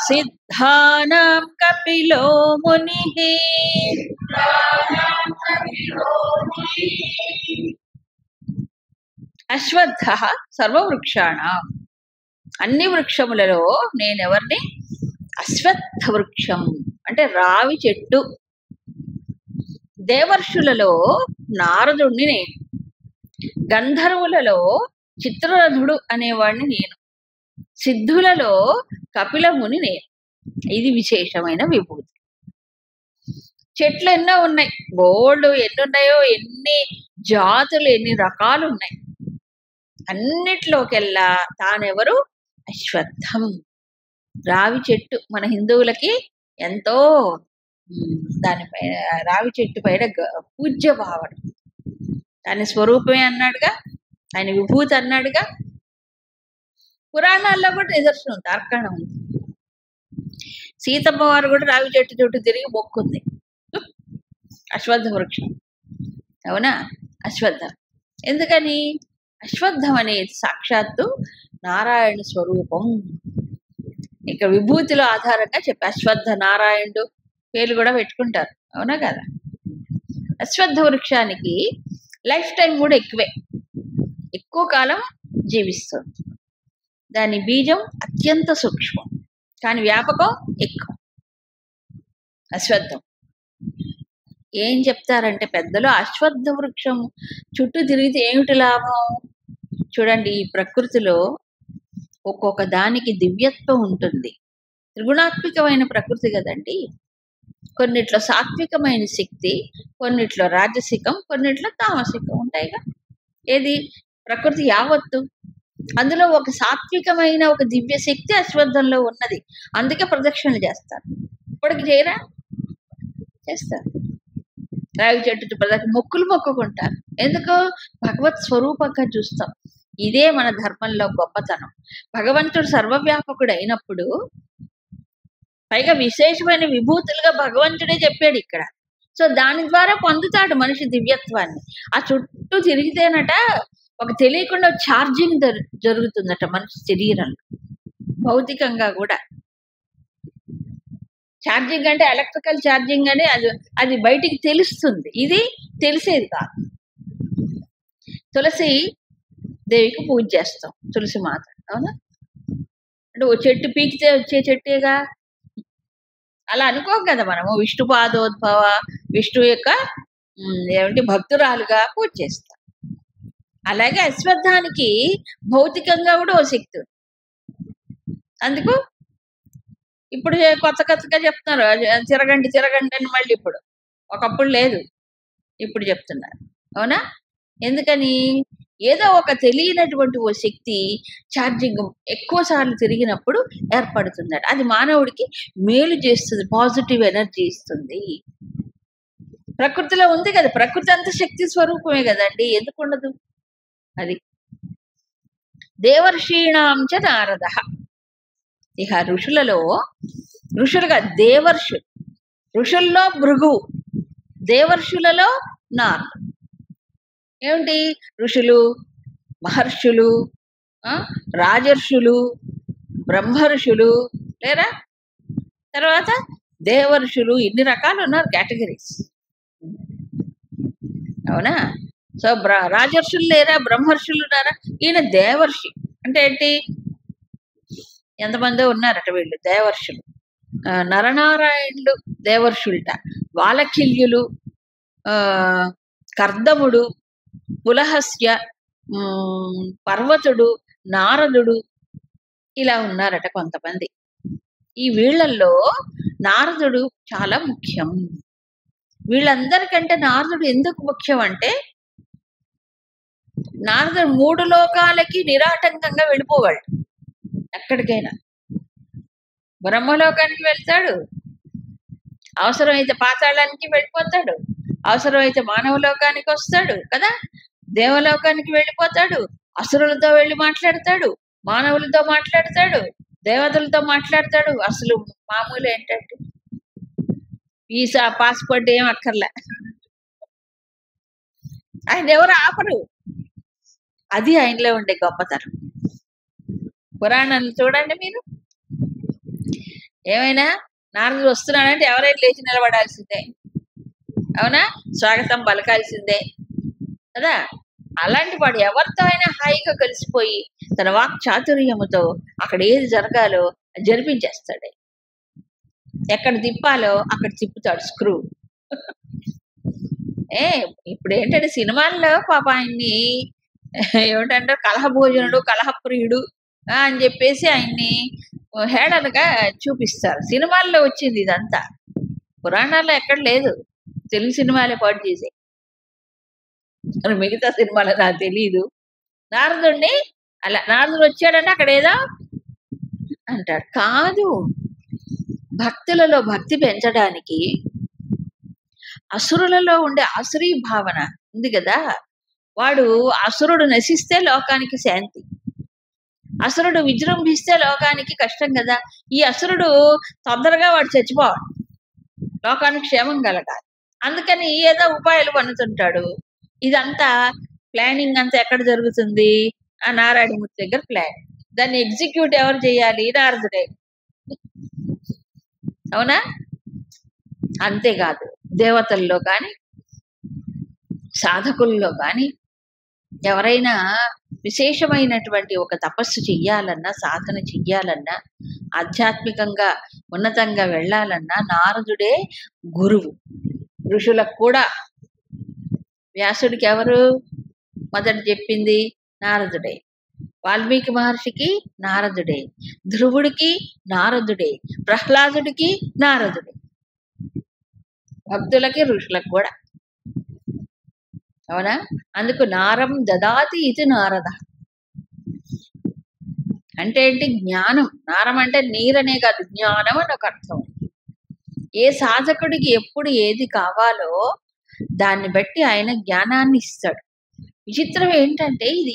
సిద్ధానాం కపిలో మునిః. అశ్వత్థ సర్వవృక్షాణం, అన్ని వృక్షములలో నేనెవరిని? అశ్వత్థ వృక్షం అంటే రావి చెట్టు. దేవర్షులలో నారదుణ్ణి నేను, గంధర్వులలో చిత్రరథుడు అనేవాడిని నేను, సిద్ధులలో కపిలముని నేను. ఇది విశేషమైన విభూతి. చెట్లు ఎన్నో ఉన్నాయి, బోల్డ్ ఎన్నున్నాయో, ఎన్ని జాతులు, ఎన్ని రకాలు ఉన్నాయి. అన్నిట్లోకెల్లా తానెవరు? అశ్వత్థం, రావి చెట్టు. మన హిందువులకి ఎంతో దానిపై రావి చెట్టు పైన పూజ్య భావన. దాని స్వరూపమే అన్నాడుగా, ఆయన విభూతి అన్నాడుగా. పురాణాల్లో కూడా నిదర్శనం ఉంది, తర్కణం ఉంది. సీతమ్మ వారు కూడా రావి చెట్టు చుట్టూ తిరిగి మొక్కుంది. అశ్వత్థ వృక్షం. అవునా? అశ్వత్థం ఎందుకని? అశ్వత్థం అనేది సాక్షాత్తు నారాయణ స్వరూపం. ఇక విభూతిలో ఆధారంగా చెప్పి అశ్వత్థ నారాయణుడు పేర్లు కూడా పెట్టుకుంటారు. అవునా కదా? అశ్వత్థ వృక్షానికి లైఫ్ టైం కూడా ఎక్కువే, ఎక్కువ కాలం జీవిస్తుంది. దాని బీజం అత్యంత సూక్ష్మం కానీ వ్యాపకం ఎక్కువ. అశ్వత్థం ఏం చెప్తారంటే పెద్దలు, అశ్వత్థ వృక్షం చుట్టూ తిరిగితే ఏమిటి లాభం? చూడండి, ఈ ప్రకృతిలో ఒక్కొక్క దానికి దివ్యత్వం ఉంటుంది. త్రిగుణాత్మికమైన ప్రకృతి కదండి. కొన్నిట్లో సాత్వికమైన శక్తి, కొన్నిట్లో రాజసికం, కొన్నిట్లో తామసికం ఉంటాయిగా. ఏది? ప్రకృతి యావత్తు. అందులో ఒక సాత్వికమైన ఒక దివ్య శక్తి అశ్వత్థంలో ఉన్నది. అందుకే ప్రదక్షిణలు చేస్తారు. ఇప్పటికి చేయరా? చేస్తారు. రావి చెట్టు ప్రదక్షిణ, మొక్కులు మొక్కుకుంటారు. ఎందుకు? భగవత్ స్వరూపంగా చూస్తాం. ఇదే మన ధర్మంలో గొప్పతనం. భగవంతుడు సర్వవ్యాపకుడు అయినప్పుడు పైగా విశేషమైన విభూతులుగా భగవంతుడే చెప్పాడు ఇక్కడ. సో దాని ద్వారా పొందుతాడు మనిషి దివ్యత్వాన్ని. ఆ చుట్టూ తిరిగితేనట ఒక తెలియకుండా ఛార్జింగ్ జరుగుతుందట మనిషి శరీరంలో, భౌతికంగా కూడా. ఛార్జింగ్ అంటే ఎలక్ట్రికల్ ఛార్జింగ్ అని అది బయటికి తెలుస్తుంది. ఇది తెలిసేది కాదు. తులసి దేవికి పూజ చేస్తాం, తులసి మాత. అవునా? అంటే ఓ చెట్టు పీకితే వచ్చే చెట్టేగా. అలా అనుకోం కదా మనము. విష్ణు పాదోద్భవ, విష్ణు యొక్క ఏమిటి భక్తురాలుగా పూజ చేస్తాం. అలాగే అశ్వత్థానికి భౌతికంగా కూడా ఓ శక్తి ఉంది. అందుకు ఇప్పుడు కొత్తగా చెప్తున్నారు తిరగండి తిరగండి అని. మళ్ళీ ఇప్పుడు, ఒకప్పుడు లేదు, ఇప్పుడు చెప్తున్నారు. అవునా? ఎందుకని? ఏదో ఒక తెలియనటువంటి ఓ శక్తి ఛార్జింగ్ ఎక్కువ సార్లు తిరిగినప్పుడు ఏర్పడుతుందట. అది మానవుడికి మేలు చేస్తుంది, పాజిటివ్ ఎనర్జీ ఇస్తుంది. ప్రకృతిలో ఉంది కదా, ప్రకృతి అంత శక్తి స్వరూపమే కదండి, ఎందుకు ఉండదు? అది దేవర్షీణాంచ నారద. ఇక ఋషులుగా దేవర్షులు, ఋషుల్లో భృగు, దేవర్షులలో నారదు. ఏమిటి? ఋషులు, మహర్షులు, రాజర్షులు, బ్రహ్మర్షులు, లేరా? తర్వాత దేవర్షులు, ఇన్ని రకాలు ఉన్నారు, కేటగిరీస్. అవునా? సో రాజర్షులు లేరా, బ్రహ్మర్షులు ఉన్నారా? ఈయన దేవర్షి అంటే ఏంటి? ఎంతమందో ఉన్నారట వీళ్ళు దేవర్షులు. నరనారాయణులు దేవర్షుల్ట, వాలకిల్యులు, కర్దముడు, పులహస్య, పర్వతుడు, నారదుడు, ఇలా ఉన్నారట కొంతమంది. ఈ వీళ్ళల్లో నారదుడు చాలా ముఖ్యం. వీళ్ళందరికంటే నారదుడు ఎందుకు ముఖ్యం అంటే, నారదుడు 3 లోకాలకి నిరాటంకంగా వెళ్ళిపోవాడు. ఎక్కడికైనా బ్రహ్మలోకానికి వెళ్తాడు, అవసరమైతే పాతాళానికి వెళ్ళిపోతాడు, అవసరమైతే మానవ లోకానికి వస్తాడు కదా, దేవలోకానికి వెళ్ళిపోతాడు, అసురులతో వెళ్ళి మాట్లాడతాడు, మానవులతో మాట్లాడతాడు, దేవతలతో మాట్లాడతాడు. అసలు మామూలు ఏంటంటే వీసా పాస్పోర్ట్ ఏం అక్కర్లే, ఆయన ఎవరు ఆపరు. అది ఆయనలో ఉండే గొప్పతనం. పురాణాలు చూడండి మీరు, ఏమైనా నారదుడు వస్తున్నాడంటే ఎవరైనా లేచి నిలబడాల్సిందే. అవునా? స్వాగతం పలకాల్సిందే కదా. అలాంటి వాడు ఎవరితో అయినా హాయిగా కలిసిపోయి తన వాక్ చాతుర్యముతో అక్కడ ఏది జరగాలో జరిపించేస్తాడు. ఎక్కడ తిప్పాలో అక్కడ తిప్పుతాడు స్క్రూ. ఇప్పుడు ఏంటంటే సినిమాల్లో పాప ఆయన్ని ఏమిటంటారు, కలహభోజనుడు, కలహప్రియుడు అని చెప్పేసి ఆయన్ని హేళనగా చూపిస్తారు. సినిమాల్లో వచ్చింది ఇదంతా, పురాణాల్లో ఎక్కడ లేదు. తెలుగు సినిమాలే పాటు చేసాయి, మిగతా సినిమాలో నాకు తెలియదు. నారదుడిని అలా, నారదుడు వచ్చాడంటే అక్కడ ఏదో అంటాడు కాదు. భక్తులలో భక్తి పెంచడానికి అసురులలో ఉండే ఆసురీ భావన ఉంది కదా, వాడు అసురుడు నశిస్తే లోకానికి శాంతి, అసురుడు విజృంభిస్తే లోకానికి కష్టం కదా. ఈ అసురుడు తొందరగా వాడు చచ్చిపోవాలి, లోకానికి క్షేమం కలగాలి. అందుకని ఏదో ఉపాయాలు పన్నుతుంటాడు. ఇదంతా ప్లానింగ్ అంతా ఎక్కడ జరుగుతుంది? ఆ నారాయణమూర్తి దగ్గర ప్లాన్. దాన్ని ఎగ్జిక్యూట్ ఎవరు చేయాలి? నారదుడే. అవునా? అంతేకాదు, దేవతల్లో కానీ సాధకుల్లో కానీ ఎవరైనా విశేషమైనటువంటి ఒక తపస్సు చెయ్యాలన్నా, సాధన చెయ్యాలన్నా, ఆధ్యాత్మికంగా ఉన్నతంగా వెళ్ళాలన్నా నారదుడే గురువు. ఋషులకు కూడా వ్యాసుడికి ఎవరు మొదట చెప్పింది? నారదుడే. వాల్మీకి మహర్షికి నారదుడే, ధ్రువుడికి నారదుడే, ప్రహ్లాదుడికి నారదుడే, భక్తులకి ఋషులకు కూడా. అవునా? అందుకు నారం దదాతి ఇది నారద అంటే ఏంటి? జ్ఞానం. నారం అంటే నీరనే కాదు, జ్ఞానం అని ఒక అర్థం. ఏ సాధకుడికి ఎప్పుడు ఏది కావాలో దాన్ని బట్టి ఆయన జ్ఞానాన్ని ఇస్తాడు. విచిత్రం ఏంటంటే ఇది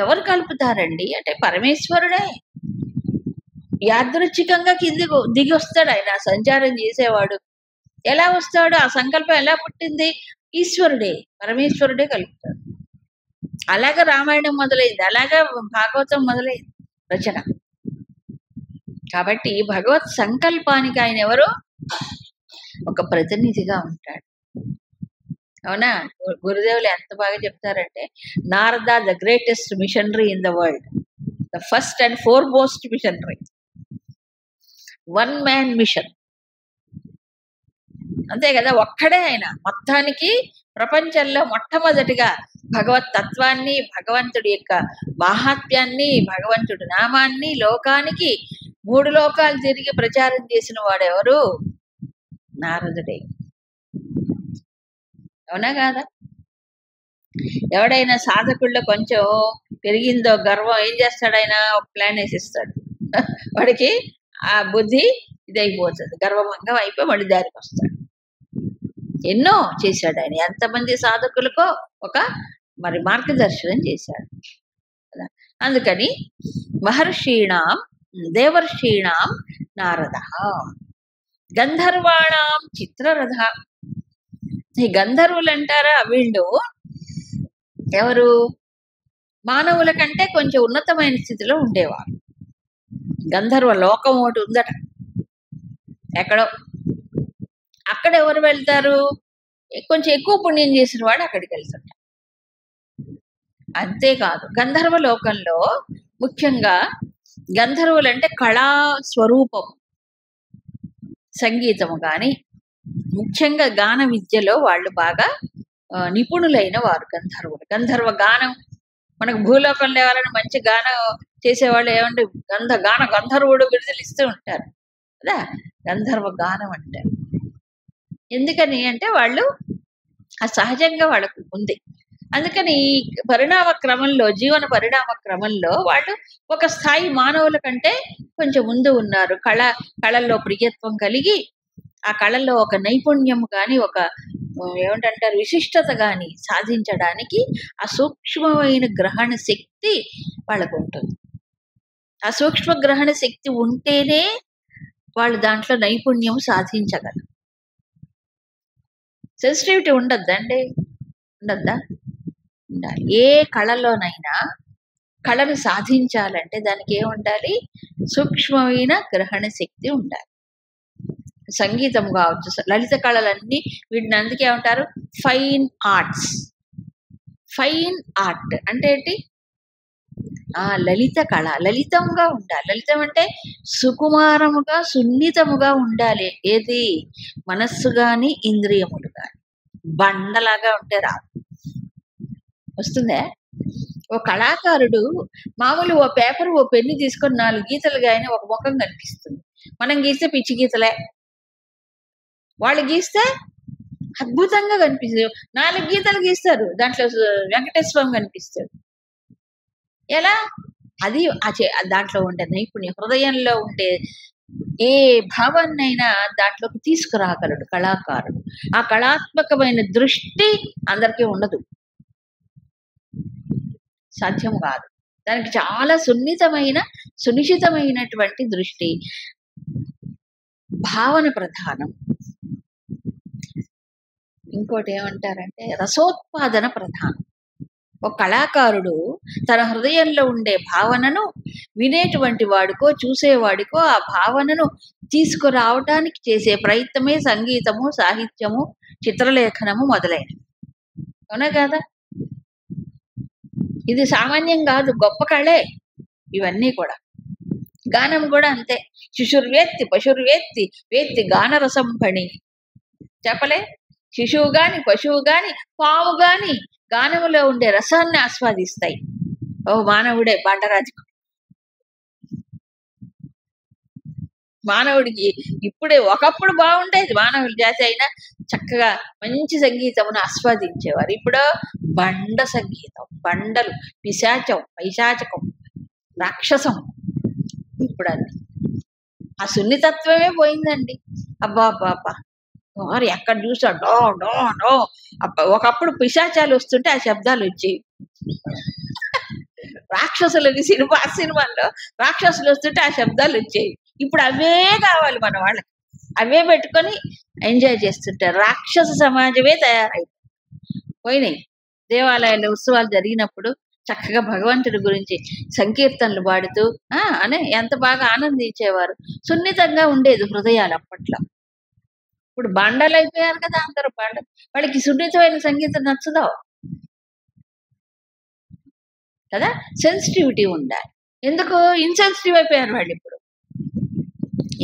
ఎవరు కలుపుతారండి అంటే పరమేశ్వరుడే. యాదృచ్ఛికంగా దిగి వస్తాడు ఆయన, సంచారం చేసేవాడు. ఎలా వస్తాడు? ఆ సంకల్పం ఎలా పుట్టింది? ఈశ్వరుడే, పరమేశ్వరుడే కలుపుతాడు. అలాగే రామాయణం మొదలైంది, అలాగే భాగవతం మొదలైంది రచన. కాబట్టి భగవత్ సంకల్పానికి ఆయన ఎవరు? ఒక ప్రతినిధిగా ఉంటాడు. అవునా? గురుదేవులు ఎంత బాగా చెప్తారంటే, Narada the greatest missionary in the world. The first and foremost missionary, one man mission. అంతే కదా, ఒక్కడే ఆయన మొత్తానికి ప్రపంచంలో మొట్టమొదటిగా భగవత్ తత్వాన్ని, భగవంతుడి యొక్క మాహాత్మ్యాన్ని, భగవంతుడి నామాన్ని లోకానికి 3 లోకాలు తిరిగి ప్రచారం చేసిన వాడెవరు? నారదుడే. అవునా కాదా? ఎవడైనా సాధకుల్లో కొంచెం పెరిగిందో గర్వం ఏం చేస్తాడు? ఆయన ఒక ప్లాన్ వేసిస్తాడు. వాడికి ఆ బుద్ధి ఇదైపోతుంది, గర్వభంగం అయిపోయి మళ్ళీ దారికి వస్తాడు. ఎన్నో చేశాడు ఆయన, ఎంతమంది సాధకులకో ఒక మరి మార్గదర్శనం చేశాడు కదా. అందుకని మహర్షీణాం దేవర్షీణాం నారద, గంధర్వాణాం చిత్రరథ. ఈ గంధర్వులు అంటారా, వీళ్ళు ఎవరు? మానవుల కంటే కొంచెం ఉన్నతమైన స్థితిలో ఉండేవారు. గంధర్వ లోకం ఒకటి ఉందట ఎక్కడో. అక్కడ ఎవరు వెళ్తారు? కొంచెం ఎక్కువ పుణ్యం చేసిన వాడు అక్కడికి వెళ్తాడు. అంతేకాదు, గంధర్వ లోకంలో ముఖ్యంగా గంధర్వులు అంటే కళా స్వరూపం, సంగీతము కానీ ముఖ్యంగా గాన విద్యలో వాళ్ళు బాగా నిపుణులైన వారు గంధర్వులు. గంధర్వ గానం మనకు భూలోకంలో ఎవరైనా మంచి గానం చేసేవాళ్ళు ఏమంటే గంధర్వుడు బిరుదులు ఇస్తూ ఉంటారు కదా, గంధర్వ గానం అంటారు. ఎందుకని అంటే వాళ్ళు ఆ సహజంగా వాళ్ళకు ఉంది. అందుకని పరిణామ క్రమంలో, జీవన పరిణామ క్రమంలో వాళ్ళు ఒక స్థాయి మానవుల కంటే కొంచెం ముందు ఉన్నారు. కళల్లో ప్రియత్వం కలిగి ఆ కళల్లో ఒక నైపుణ్యం కానీ, ఒక ఏమిటంటారు విశిష్టత కానీ సాధించడానికి ఆ సూక్ష్మమైన గ్రహణ శక్తి వాళ్ళకు ఉంటుంది. ఆ సూక్ష్మ గ్రహణ శక్తి ఉంటేనే వాళ్ళు దాంట్లో నైపుణ్యం సాధించగలరు. సెన్సిటివిటీ ఉండద్దండి, ఉండద్దా? ఉండాలి. ఏ కళలోనైనా కళను సాధించాలంటే దానికి ఏముండాలి? సూక్ష్మమైన గ్రహణ శక్తి ఉండాలి. సంగీతం కావచ్చు, లలిత కళలన్నీ వీటిని అందుకే ఉంటారు ఫైన్ ఆర్ట్స్. ఫైన్ ఆర్ట్ అంటే ఏంటి? లలిత కళ, లలితంగా ఉండాలి. లలితం అంటే సుకుమారముగా, సున్నితముగా ఉండాలి. ఏది? మనస్సు గాని ఇంద్రియములు గాని. బండలాగా ఉంటే రాదు. వస్తుందే? ఓ కళాకారుడు మామూలు ఓ పేపర్, ఓ పెన్ను తీసుకొని 4 గీతలు గాని ఒక ముఖం కనిపిస్తుంది. మనం గీస్తే పిచ్చి గీతలే, వాళ్ళు గీస్తే అద్భుతంగా కనిపిస్తుంది. 4 గీతలు గీస్తారు, దాంట్లో వెంకటేశ్వర స్వామి కనిపిస్తాడు. ఎలా? అది దాంట్లో ఉండే నైపుణ్యం, హృదయంలో ఉండే ఏ భావాన్నైనా దాంట్లోకి తీసుకురాగలడు కళాకారుడు. ఆ కళాత్మకమైన దృష్టి అందరికీ ఉండదు, సాధ్యం కాదు. దానికి చాలా సునిశ్చితమైనటువంటి దృష్టి, భావన ప్రధానం. ఇంకోటి ఏమంటారంటే రసోత్పాదన ప్రధానం. ఒక కళాకారుడు తన హృదయంలో ఉండే భావనను వినేటువంటి వాడికో, చూసేవాడికో ఆ భావనను తీసుకురావటానికి చేసే ప్రయత్నమే సంగీతము, సాహిత్యము, చిత్రలేఖనము మొదలైనవి. అవునా కదా? ఇది సామాన్యం కాదు, గొప్ప కళే ఇవన్నీ కూడా. గానం కూడా అంతే. శిశుర్వేత్తి పశుర్వేత్తి వేత్తి గానరసం ఫణి. చెప్పలే? శిశువు గాని, పశువు గాని, పాము గాని గానములో ఉండే రసాన్ని ఆస్వాదిస్తాయి. ఓ మానవుడే బండరాజు. మానవుడికి ఇప్పుడే, ఒకప్పుడు బాగుండేది, మానవుల జాతి అయినా చక్కగా మంచి సంగీతమును ఆస్వాదించేవారు. ఇప్పుడు బండ సంగీతం, బండలు, పైశాచకం, రాక్షసం. ఇప్పుడు అది ఆ సున్నితత్వమే పోయిందండి. అబ్బా అబ్బా వారు ఎక్కడ చూసా డో డో డో. ఒకప్పుడు పిశాచాలు వస్తుంటే ఆ శబ్దాలు వచ్చేవి. రాక్షసులకి సినిమాల్లో రాక్షసులు వస్తుంటే ఆ శబ్దాలు వచ్చేవి. ఇప్పుడు అవే కావాలి మన వాళ్ళకి, అవే పెట్టుకొని ఎంజాయ్ చేస్తుంటారు. రాక్షస సమాజమే పోయినాయి. దేవాలయాల్లో ఉత్సవాలు జరిగినప్పుడు చక్కగా భగవంతుడి గురించి సంకీర్తనలు పాడుతూ అనే ఎంత బాగా ఆనందించేవారు. సున్నితంగా ఉండేది హృదయాలు అప్పట్లో. ఇప్పుడు బండలు అయిపోయారు కదా అందరూ. వాళ్ళకి సున్నితమైన సంగీతం నచ్చదో కదా. సెన్సిటివిటీ ఉండాలి. ఎందుకు? ఇన్సెన్సిటివ్ అయిపోయారు వాళ్ళు, ఇప్పుడు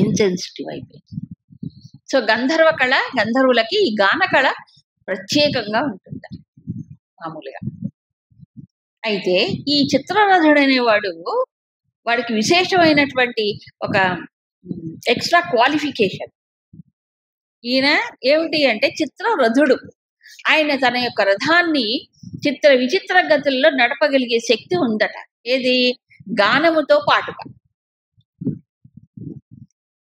ఇన్సెన్సిటివ్ అయిపోయారు. సో గంధర్వ కళ, గంధర్వులకి ఈ గాన కళ ప్రత్యేకంగా ఉంటుంది మామూలుగా. అయితే ఈ చిత్రరథుడు అనేవాడు, వాడికి విశేషమైనటువంటి ఒక ఎక్స్ట్రా క్వాలిఫికేషన్. ఈయన ఏమిటి అంటే చిత్రరథుడు. ఆయన తన యొక్క రథాన్ని చిత్ర విచిత్ర గతుల్లో నడపగలిగే శక్తి ఉందట. ఏది? గానముతో పాటుగా.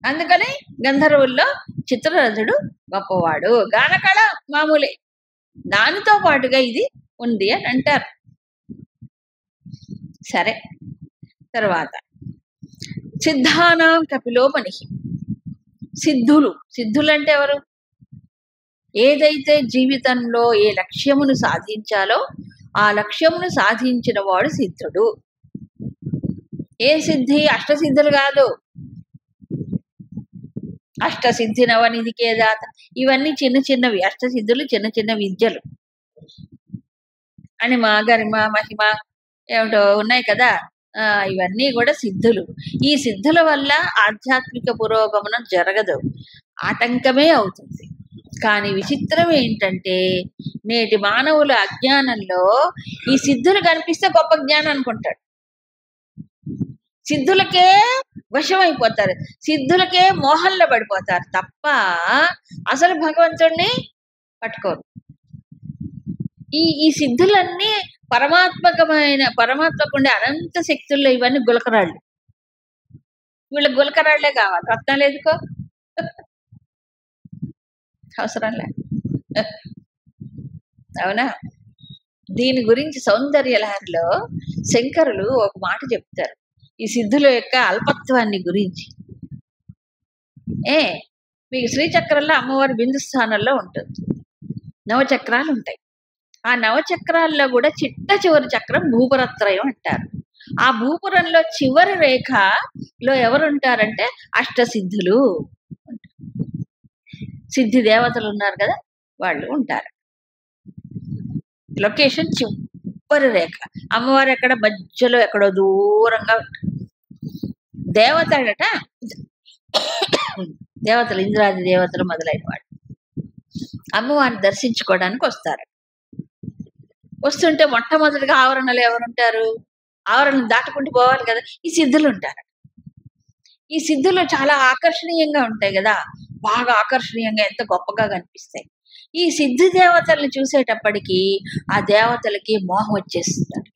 అందుకని గంధర్వుల్లో చిత్రరథుడు గొప్పవాడు. గానకళ మామూలే, దానితో పాటుగా ఇది ఉంది అని అంటారు. సరే, తర్వాత సిద్ధానాం కపిలోమని. సిద్ధులు. సిద్ధులు అంటే ఎవరు? ఏదైతే జీవితంలో ఏ లక్ష్యమును సాధించాలో ఆ లక్ష్యమును సాధించిన వాడు సిద్ధుడు. ఏ సిద్ధి? అష్టసిద్ధులు కాదు. అష్టసిద్ధి నవనిధికే దాత, ఇవన్నీ చిన్న చిన్నవి. అష్టసిద్ధులు చిన్న చిన్న విద్యలు. అణిమ, గరిమ, మహిమ ఏమిటో ఉన్నాయి కదా, ఇవన్నీ కూడా సిద్ధులు. ఈ సిద్ధుల వల్ల ఆధ్యాత్మిక పురోగమనం జరగదు, ఆటంకమే అవుతుంది. కానీ విచిత్రం ఏంటంటే నేటి మానవుల అజ్ఞానంలో ఈ సిద్ధులు కనిపిస్తే గొప్ప జ్ఞానం అనుకుంటాడు. సిద్ధులకే వశమైపోతారు, సిద్ధులకే మోహంలో పడిపోతారు తప్ప అసలు భగవంతుడిని పట్టుకోరు. ఈ సిద్ధులన్నీ పరమాత్మకు ఉండే అనంత శక్తుల్లో ఇవన్నీ గులకరాళ్ళు. వీళ్ళకి గులకరాళ్లే కావాలి, రత్నాలు ఎందుకో అవసరం లే. అవునా? దీని గురించి సౌందర్య లహరిలో శంకరులు ఒక మాట చెప్తారు, ఈ సిద్ధుల యొక్క అల్పత్వాన్ని గురించి. మీకు శ్రీచక్రంలో అమ్మవారి బిందు స్థానంలో ఉంటుంది, నవచక్రాలు ఉంటాయి. ఆ నవచక్రాల్లో కూడా చిట్ట చివరి చక్రం భూపురత్రయం అంటారు. ఆ భూపురంలో చివరి రేఖలో ఎవరుంటారంటే అష్టసిద్ధులు, సిద్ధి దేవతలు ఉన్నారు కదా, వాళ్ళు ఉంటారు. లొకేషన్ చివరి రేఖ. అమ్మవారు ఎక్కడ? మధ్యలో ఎక్కడో దూరంగా ఉంటారు. దేవతలట, దేవతలు ఇంద్రాది దేవతలు మొదలైన వాళ్ళు అమ్మవారిని దర్శించుకోవడానికి వస్తారు. వస్తుంటే మొట్టమొదటిగా ఆవరణలు ఎవరుంటారు? ఆవరణ దాటుకుంటూ పోవాలి కదా, ఈ సిద్ధులు ఉంటారు. ఈ సిద్ధులు చాలా ఆకర్షణీయంగా ఉంటాయి కదా, బాగా ఆకర్షణీయంగా ఎంత గొప్పగా కనిపిస్తాయి. ఈ సిద్ధి దేవతల్ని చూసేటప్పటికి ఆ దేవతలకి మోహం వచ్చేస్తుందట.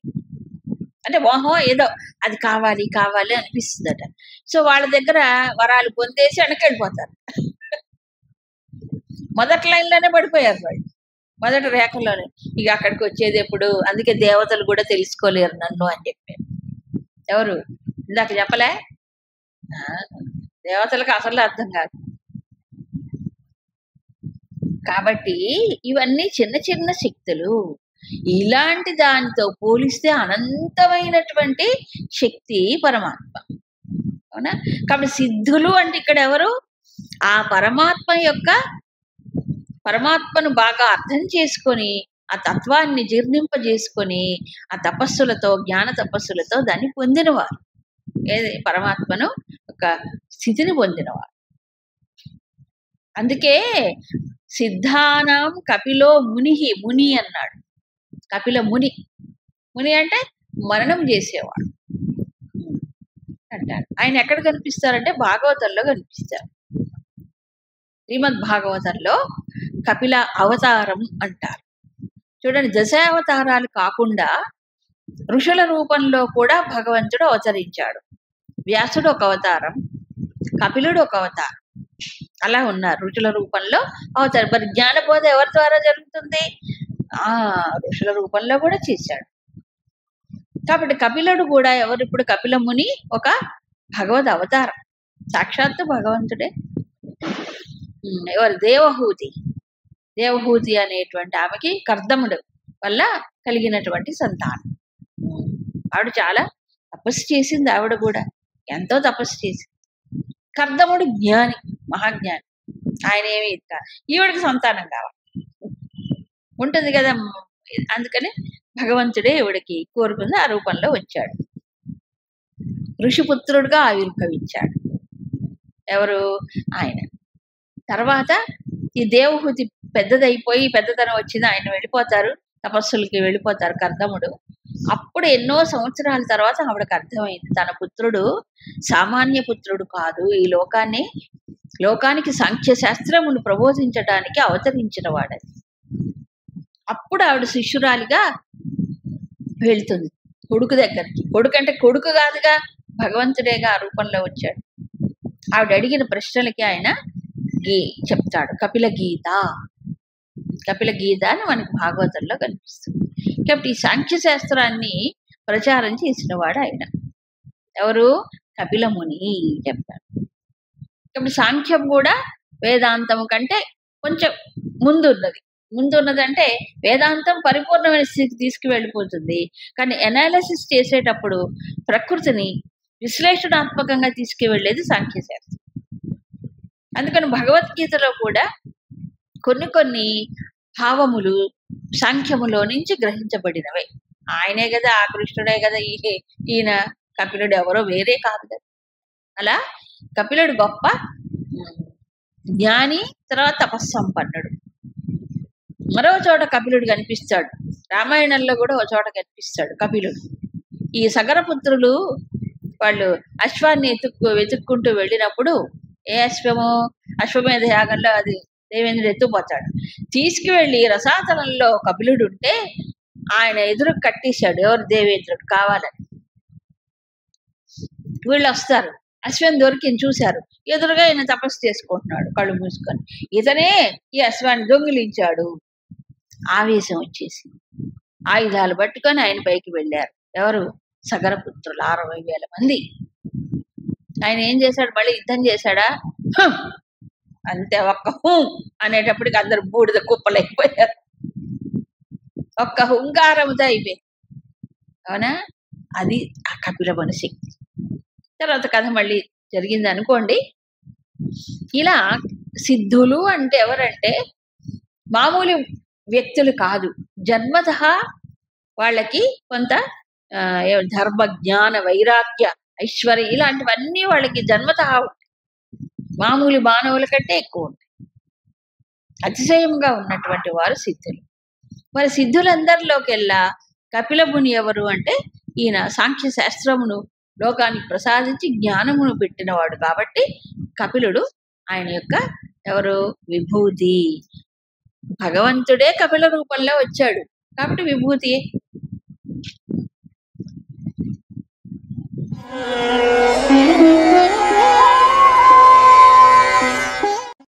అంటే మోహం ఏదో అది కావాలి కావాలి అనిపిస్తుందట. సో వాళ్ళ దగ్గర వరాలు పొందేసి వెనకెళ్ళిపోతారు. మొదటి లైన్లోనే పడిపోయారు వాళ్ళు, మొదటి రేఖలోనే. ఇక అక్కడికి వచ్చేది ఎప్పుడు? అందుకే దేవతలు కూడా తెలుసుకోలేరు నన్ను అని చెప్పారు. ఎవరు? ఇందాక చెప్పలే, దేవతలకు అసలు అర్థం కాదు. కాబట్టి ఇవన్నీ చిన్న చిన్న శక్తులు. ఇలాంటి దానితో పోలిస్తే అనంతమైనటువంటి శక్తి పరమాత్మ. అవునా? కాబట్టి సిద్ధులు అంటే ఇక్కడ ఎవరు? ఆ పరమాత్మను బాగా అర్థం చేసుకొని ఆ తత్వాన్ని జీర్ణింపజేసుకొని ఆ తపస్సులతో, జ్ఞాన తపస్సులతో దాన్ని పొందినవారు. ఏది? పరమాత్మను ఒక స్థితిని పొందినవారు. అందుకే సిద్ధానాం కపిలో ముని, ముని అన్నాడు. కపిల ముని. ముని అంటే మరణం చేసేవాడు అంటారు. ఆయన ఎక్కడ కనిపిస్తారంటే భాగవతంలో కనిపిస్తారు. శ్రీమద్ భాగవతంలో కపిల అవతారం అంటారు. చూడండి, దశావతారాలు కాకుండా ఋషుల రూపంలో కూడా భగవంతుడు అవతరించాడు. వ్యాసుడు ఒక అవతారం, కపిలుడు ఒక అవతారం, అలా ఉన్నారు ఋషుల రూపంలో అవతారం. మరి జ్ఞానబోధ ఎవరి ద్వారా జరుగుతుంది? ఋషుల రూపంలో కూడా చేశాడు. కాబట్టి కపిలుడు కూడా ఎవరు? ఇప్పుడు కపిల ముని ఒక భగవద్ అవతారం, సాక్షాత్తు భగవంతుడే. ఎవరు? దేవహూతి అనేటువంటి ఆమెకి కర్దముడు వల్ల కలిగినటువంటి సంతానం. ఆవిడ చాలా తపస్సు చేసింది. ఆవిడ కూడా ఎంతో తపస్సు చేసింది. కర్దముడు జ్ఞాని, మహాజ్ఞాని. ఆయన ఏమి ఈవిడికి సంతానం కావాలి ఉంటుంది కదా, అందుకని భగవంతుడే ఈవిడికి కోరుకుంది, ఆ రూపంలో వచ్చాడు. ఋషిపుత్రుడుగా ఆవిర్భవించాడు. ఎవరు? ఆయన. తర్వాత ఈ దేవహూతి పెద్దదైపోయి పెద్దతనం వచ్చింది, ఆయన వెళ్ళిపోతారు, తపస్సులకి వెళ్ళిపోతారు కర్దముడు. అప్పుడు ఎన్నో సంవత్సరాల తర్వాత ఆవిడకి అర్థమైంది తన పుత్రుడు సామాన్య పుత్రుడు కాదు, ఈ లోకానికి సాంఖ్య శాస్త్రమును ప్రబోధించడానికి అవతరించిన వాడని. అప్పుడు ఆవిడ శిష్యురాలిగా వెళ్తుంది కొడుకు దగ్గరికి. కొడుకు అంటే కొడుకు కాదుగా, భగవంతుడేగా ఆ రూపంలో వచ్చాడు. ఆవిడ అడిగిన ప్రశ్నలకి ఆయన చెప్తాడు. కపిల గీత అని మనకి భాగవతంలో కనిపిస్తుంది. కాబట్టి ఈ సాంఖ్య శాస్త్రాన్ని ప్రచారం చేసిన వాడు ఆయన. ఎవరు? కపిల ముని చెప్తాడు. కాబట్టి సాంఖ్యం కూడా వేదాంతం కంటే కొంచెం ముందున్నది అంటే వేదాంతం పరిపూర్ణమైన స్థితికి తీసుకువెళ్ళిపోతుంది, కానీ ఎనాలిసిస్ చేసేటప్పుడు ప్రకృతిని విశ్లేషణాత్మకంగా తీసుకువెళ్ళేది సాంఖ్యశాస్త్రం. అందుకని భగవద్గీతలో కూడా కొన్ని భావములు సాంఖ్యములో నుంచి గ్రహించబడినవే. ఆయనే కదా, ఆ కృష్ణుడే కదా ఈయన కపిలుడు, ఎవరో వేరే కాదు కదా. అలా కపిలుడు గొప్ప జ్ఞాని, తర్వాత తపస్సంపన్నుడు. మరో చోట కపిలుడు కనిపిస్తాడు, రామాయణంలో కూడా ఒక చోట కనిపిస్తాడు కపిలుడు. ఈ సగరపుత్రులు వాళ్ళు అశ్వాన్ని వెతుక్కుంటూ వెళ్ళినప్పుడు, ఏ అశ్వము? అశ్వమేధ యాగంలో అది దేవేంద్రుడు ఎత్తుపోతాడు. తీసుకువెళ్ళి రసాతలంలో కపిలుడు ఉంటే ఆయన ఎదురు కట్టేశాడు. ఎవరు? దేవేంద్రుడు కావాలని. వీళ్ళు వస్తారు, అశ్వం దొరికింది చూశారు, ఎదురుగా ఆయన తపస్సు చేసుకుంటున్నాడు కళ్ళు మూసుకొని. ఇతనే ఈ అశ్వాన్ని దొంగిలించాడు. ఆవేశం వచ్చేసి ఆయుధాలు పట్టుకొని ఆయన పైకి వెళ్ళారు. ఎవరు? సగరపుత్రులు 60,000 మంది. ఆయన ఏం చేశాడు? మళ్ళీ యుద్ధం చేశాడా? అంతే, ఒక్క హూ అనేటప్పటికి అందరు బూడిద కుప్పలైపోయారు. ఒక్క హుంకారంతో అయిపోయింది. అవునా? అది ఆ కపిల ముని శక్తి. తర్వాత కథ మళ్ళీ జరిగింది అనుకోండి. ఇలా సిద్ధులు అంటే ఎవరంటే మామూలు వ్యక్తులు కాదు, జన్మతః వాళ్ళకి కొంత ధర్మ, జ్ఞాన, వైరాగ్య, ఐశ్వర్య ఇలాంటివన్నీ వాళ్ళకి జన్మతః ఉంటాయి. మామూలు మానవుల కంటే ఎక్కువ ఉంటాయి. అతిశయంగా ఉన్నటువంటి వారు సిద్ధులు. మరి సిద్ధులందరిలోకెల్లా కపిల ముని ఎవరు అంటే ఈయన సాంఖ్య శాస్త్రమును లోకానికి ప్రసాదించి జ్ఞానమును పెట్టినవాడు కాబట్టి కపిలుడు ఆయన యొక్క ఎవరు? విభూతి. భగవంతుడే కపిల రూపంలో వచ్చాడు కాబట్టి విభూతియే.